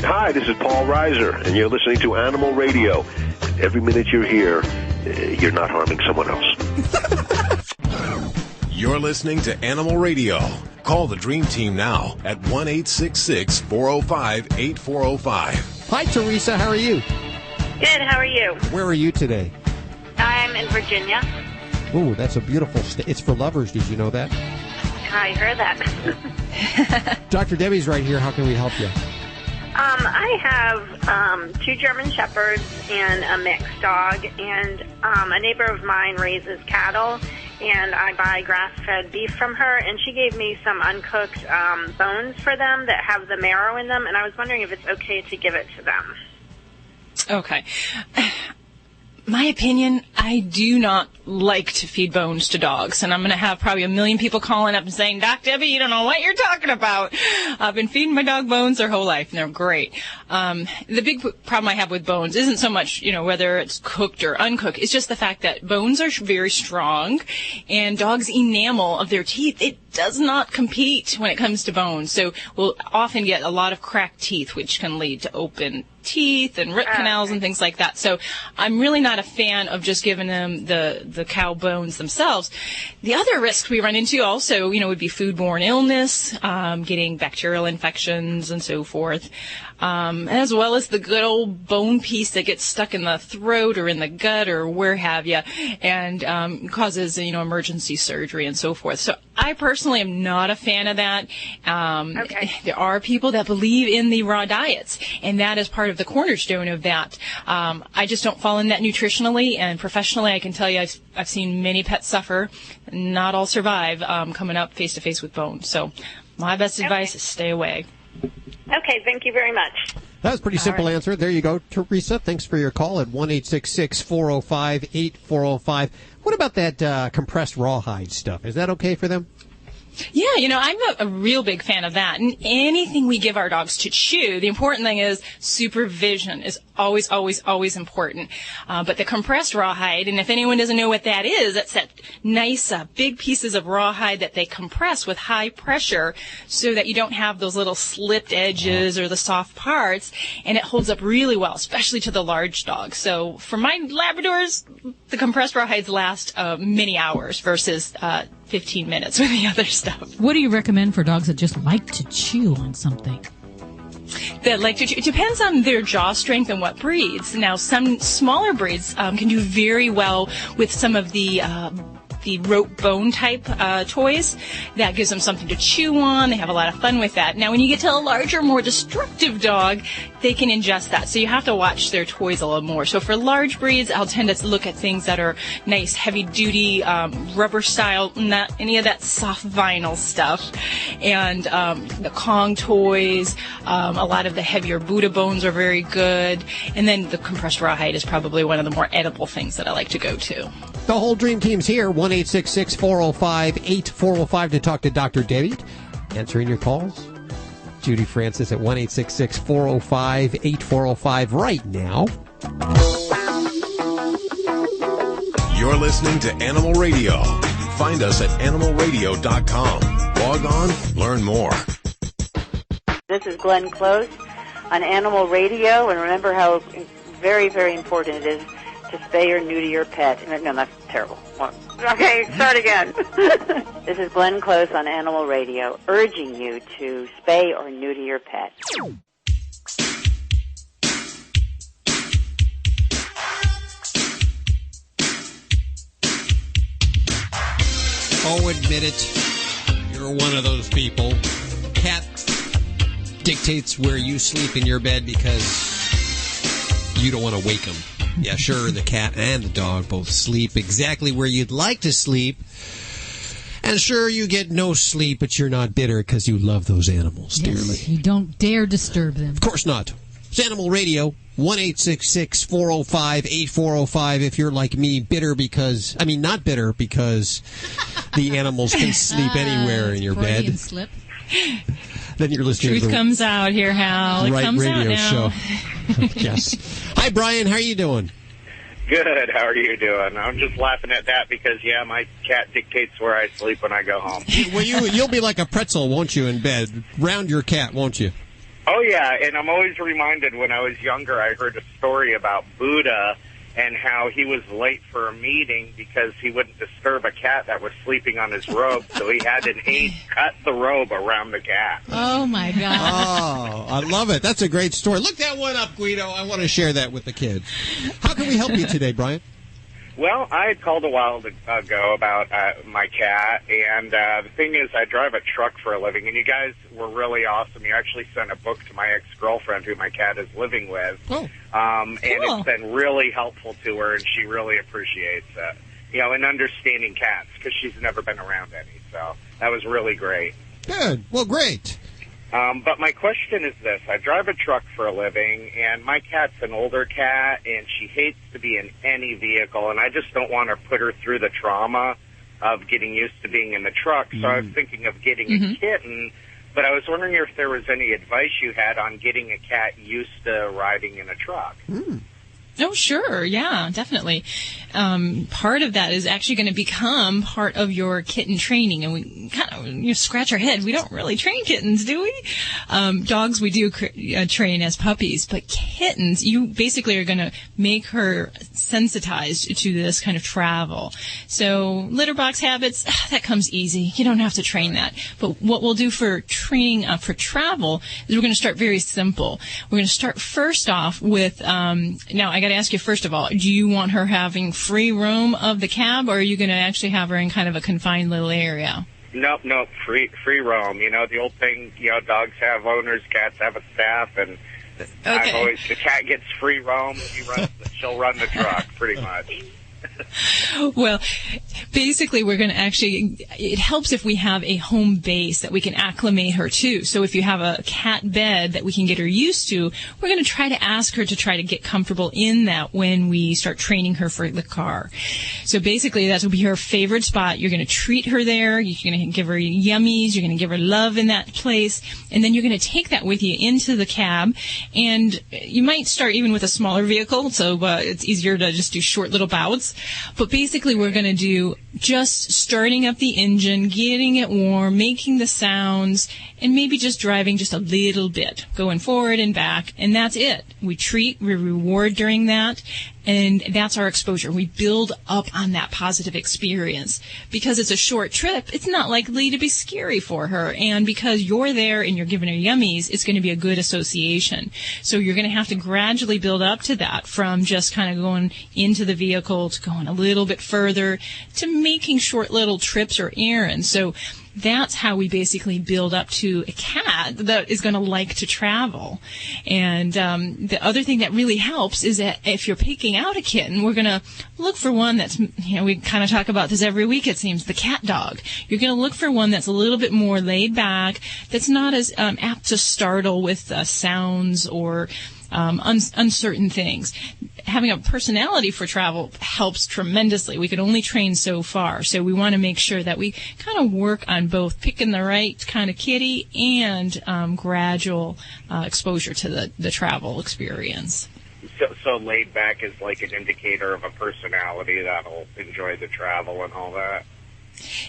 Hi, this is Paul Reiser, and you're listening to Animal Radio. Every minute you're here, you're not harming someone else. You're listening to Animal Radio. Call the Dream Team now at 1-866-405-8405. Hi, Teresa. How are you? Good. How are you? Where are you today? I'm in Virginia. Ooh, that's a beautiful state. It's for lovers. Did you know that? I heard that. Dr. Debbie's right here. How can we help you? I I have 2 German Shepherds and a mixed dog, and a neighbor of mine raises cattle, and I buy grass-fed beef from her, and she gave me some uncooked bones for them that have the marrow in them, and I was wondering if it's okay to give it to them. Okay. My opinion, I do not like to feed bones to dogs, and I'm going to have probably a million people calling up and saying, Doc Debbie, you don't know what you're talking about. I've been feeding my dog bones their whole life, and they're great. The big problem I have with bones isn't so much, whether it's cooked or uncooked. It's just the fact that bones are very strong, and dogs' enamel of their teeth, it does not compete when it comes to bones. So we'll often get a lot of cracked teeth, which can lead to open teeth and root canals and things like that. So I'm really not a fan of just giving them the cow bones themselves. The other risks we run into also, would be foodborne illness, getting bacterial infections and so forth, as well as the good old bone piece that gets stuck in the throat or in the gut or where have you, and causes, emergency surgery and so forth. So I personally am not a fan of that. There are people that believe in the raw diets, and that is part of the cornerstone of that. I just don't fall in that nutritionally, and professionally I can tell you I've seen many pets suffer, not all survive, coming up face to face with bones. So my best advice is stay away. Okay, thank you very much. That was a pretty simple answer. There you go, Teresa. Thanks for your call at 1-866-405-8405. What about that compressed rawhide stuff? Is that okay for them? Yeah, I'm a real big fan of that. And anything we give our dogs to chew, the important thing is supervision is always, always, always important. But the compressed rawhide, and if anyone doesn't know what that is, that's that nice big pieces of rawhide that they compress with high pressure so that you don't have those little slipped edges or the soft parts, and it holds up really well, especially to the large dogs. So for my Labradors, the compressed rawhides last many hours versus 15 minutes with the other stuff. What do you recommend for dogs that just like to chew on something? That like to chew. It depends on their jaw strength and what breeds. Now, some smaller breeds can do very well with some of the rope bone type toys. That gives them something to chew on. They have a lot of fun with that. Now, when you get to a larger, more destructive dog, they can ingest that. So you have to watch their toys a little more. So for large breeds, I'll tend to look at things that are nice, heavy-duty, rubber style, not any of that soft vinyl stuff. And the Kong toys, a lot of the heavier Buddha bones are very good. And then the compressed rawhide is probably one of the more edible things that I like to go to. The whole dream team's here, 1-866-405-8405 to talk to Dr. Debbie. Answering your calls. Judy Francis at 1-866-405-8405 right now. You're listening to Animal Radio. Find us at animalradio.com. Log on, learn more. This is Glenn Close on Animal Radio, and remember how very, very important it is to spay or neuter your pet. No, that's terrible. Okay, start again. This is Glenn Close on Animal Radio, urging you to spay or neuter your pet. Oh, admit it. You're one of those people. Cat dictates where you sleep in your bed because you don't want to wake him. Yeah, sure, the cat and the dog both sleep exactly where you'd like to sleep. And sure, you get no sleep, but you're not bitter because you love those animals dearly. You don't dare disturb them. Of course not. It's Animal Radio, 1-866-405-8405 if you're like me, bitter because, not bitter because the animals can sleep anywhere in your bed. Slip. Then you're listening Truth to the comes out here, Hal. It right comes radio out now. show. Yes. Hi, Brian. How are you doing? Good. How are you doing? I'm just laughing at that because, my cat dictates where I sleep when I go home. Well, you'll be like a pretzel, won't you, in bed? Round your cat, won't you? Oh, yeah, and I'm always reminded when I was younger, I heard a story about Buddha and how he was late for a meeting because he wouldn't disturb a cat that was sleeping on his robe, so he had an aide cut the robe around the cat. Oh, my God. Oh, I love it. That's a great story. Look that one up, Guido. I want to share that with the kids. How can we help you today, Brian? Well, I had called a while ago about my cat, and the thing is, I drive a truck for a living, and you guys were really awesome. You actually sent a book to my ex-girlfriend who my cat is living with, and it's been really helpful to her, and she really appreciates it. You know, and understanding cats, because she's never been around any, so that was really great. Good. Well, great. But my question is this. I drive a truck for a living, and my cat's an older cat, and she hates to be in any vehicle, and I just don't want to put her through the trauma of getting used to being in the truck. So I was thinking of getting a kitten, but I was wondering if there was any advice you had on getting a cat used to riding in a truck. Oh, sure. Yeah, definitely. Part of that is actually going to become part of your kitten training. And we kind of scratch our head. We don't really train kittens, do we? Dogs we do train as puppies. But kittens, you basically are going to make her sensitized to this kind of travel. So litter box habits, that comes easy. You don't have to train that. But what we'll do for training for travel is we're going to start very simple. We're going to start first off with, now I got to ask you first of all, do you want her having free roam of the cab, or are you going to actually have her in kind of a confined little area? Nope, free roam. You know, the old thing, you know, dogs have owners, cats have a staff, and the cat gets free roam. She'll run the truck, pretty much. Well, basically, we're going to it helps if we have a home base that we can acclimate her to. So if you have a cat bed that we can get her used to, we're going to try to ask her to try to get comfortable in that when we start training her for the car. So basically, that will be her favorite spot. You're going to treat her there. You're going to give her yummies. You're going to give her love in that place. And then you're going to take that with you into the cab. And you might start even with a smaller vehicle, so it's easier to just do short little bouts. But basically, we're going to do just starting up the engine, getting it warm, making the sounds, and maybe just driving just a little bit, going forward and back, and that's it. We treat, we reward during that, and that's our exposure. We build up on that positive experience. Because it's a short trip, it's not likely to be scary for her, and because you're there and you're giving her yummies, it's going to be a good association. So you're going to have to gradually build up to that, from just kind of going into the vehicle to going a little bit further to making short little trips or errands. So that's how we basically build up to a cat that is going to like to travel. And the other thing that really helps is that if you're picking out a kitten, we're going to look for one that's, we kind of talk about this every week, it seems, the cat dog. You're going to look for one that's a little bit more laid back, that's not as apt to startle with sounds or uncertain things. Having a personality for travel helps tremendously. We can only train so far, so we want to make sure that we kind of work on both picking the right kind of kitty and gradual exposure to the travel experience. So laid back is like an indicator of a personality that'll enjoy the travel and all that.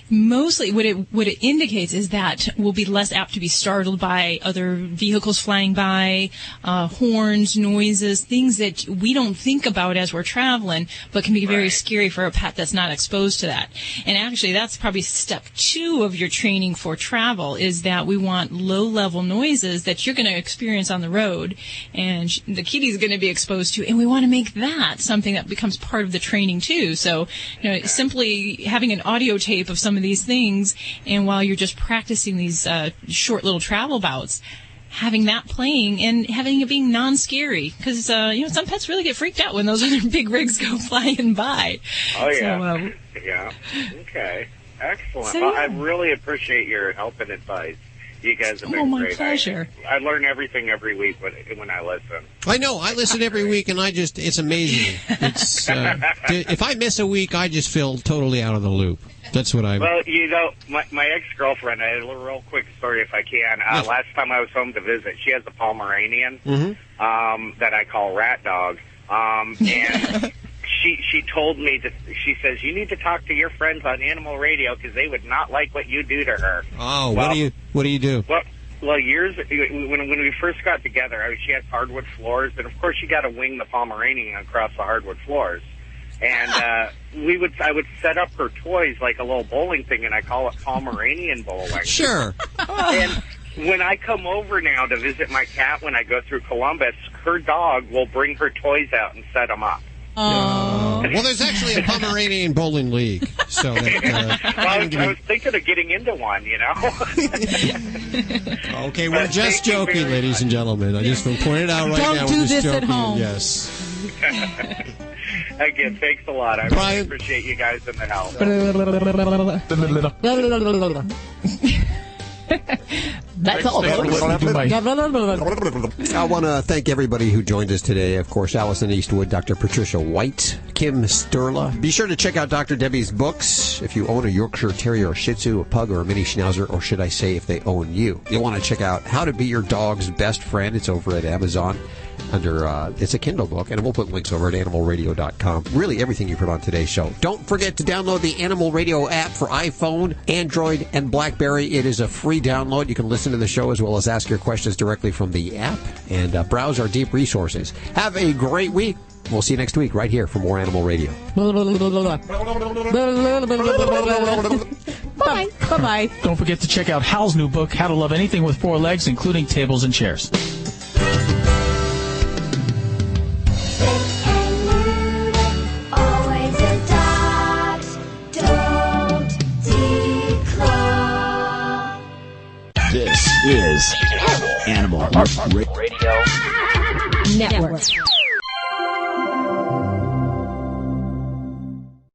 Mostly what it indicates is that we'll be less apt to be startled by other vehicles flying by, horns, noises, things that we don't think about as we're traveling, but can be very scary for a pet that's not exposed to that. And actually, that's probably step 2 of your training for travel, is that we want low-level noises that you're going to experience on the road, and the kitty's going to be exposed to, and we want to make that something that becomes part of the training too. So, simply having an audio tape of some of these things, and while you're just practicing these short little travel bouts, having that playing and having it being non-scary, because some pets really get freaked out when those other big rigs go flying by. Oh yeah, yeah. Okay, excellent. So, well, I really appreciate your help and advice. You guys have been great. My pleasure. I learn everything every week when I listen. I know. I listen every week, and it's amazing. It's if I miss a week, I just feel totally out of the loop. That's what I'm... Well, my ex-girlfriend, I had a real quick story if I can. Last time I was home to visit, she has a Pomeranian that I call Rat Dog. And she told me, she says, you need to talk to your friends on Animal Radio because they would not like what you do to her. Oh, well, what do you do? When we first got together, she has hardwood floors, and of course you got to wing the Pomeranian across the hardwood floors. And I would set up her toys like a little bowling thing, and I call it Pomeranian bowling. Sure. And when I come over now to visit my cat when I go through Columbus, her dog will bring her toys out and set them up. Oh. Well, there's actually a Pomeranian bowling league. So that, I was thinking of getting into one, you know. Okay, we're just joking, ladies and gentlemen. I just want to point it out right now. Don't do this joking. at home. Yes. Again, thanks a lot. I really appreciate you guys and the help. That's all. I want to thank everybody who joined us today. Of course, Alison Eastwood, Dr. Patricia White, Kim Sturla. Be sure to check out Dr. Debbie's books. If you own a Yorkshire Terrier, a Shih Tzu, a Pug, or a Mini Schnauzer, or should I say if they own you. You'll want to check out How to Be Your Dog's Best Friend. It's over at Amazon. It's a Kindle book, and we'll put links over at animalradio.com. Really, everything you've heard on today's show. Don't forget to download the Animal Radio app for iPhone, Android, and BlackBerry. It is a free download. You can listen to the show as well as ask your questions directly from the app and browse our deep resources. Have a great week. We'll see you next week right here for more Animal Radio. Bye. Bye-bye. Don't forget to check out Hal's new book, How to Love Anything with Four Legs, including tables and chairs. This is Animal Radio Network.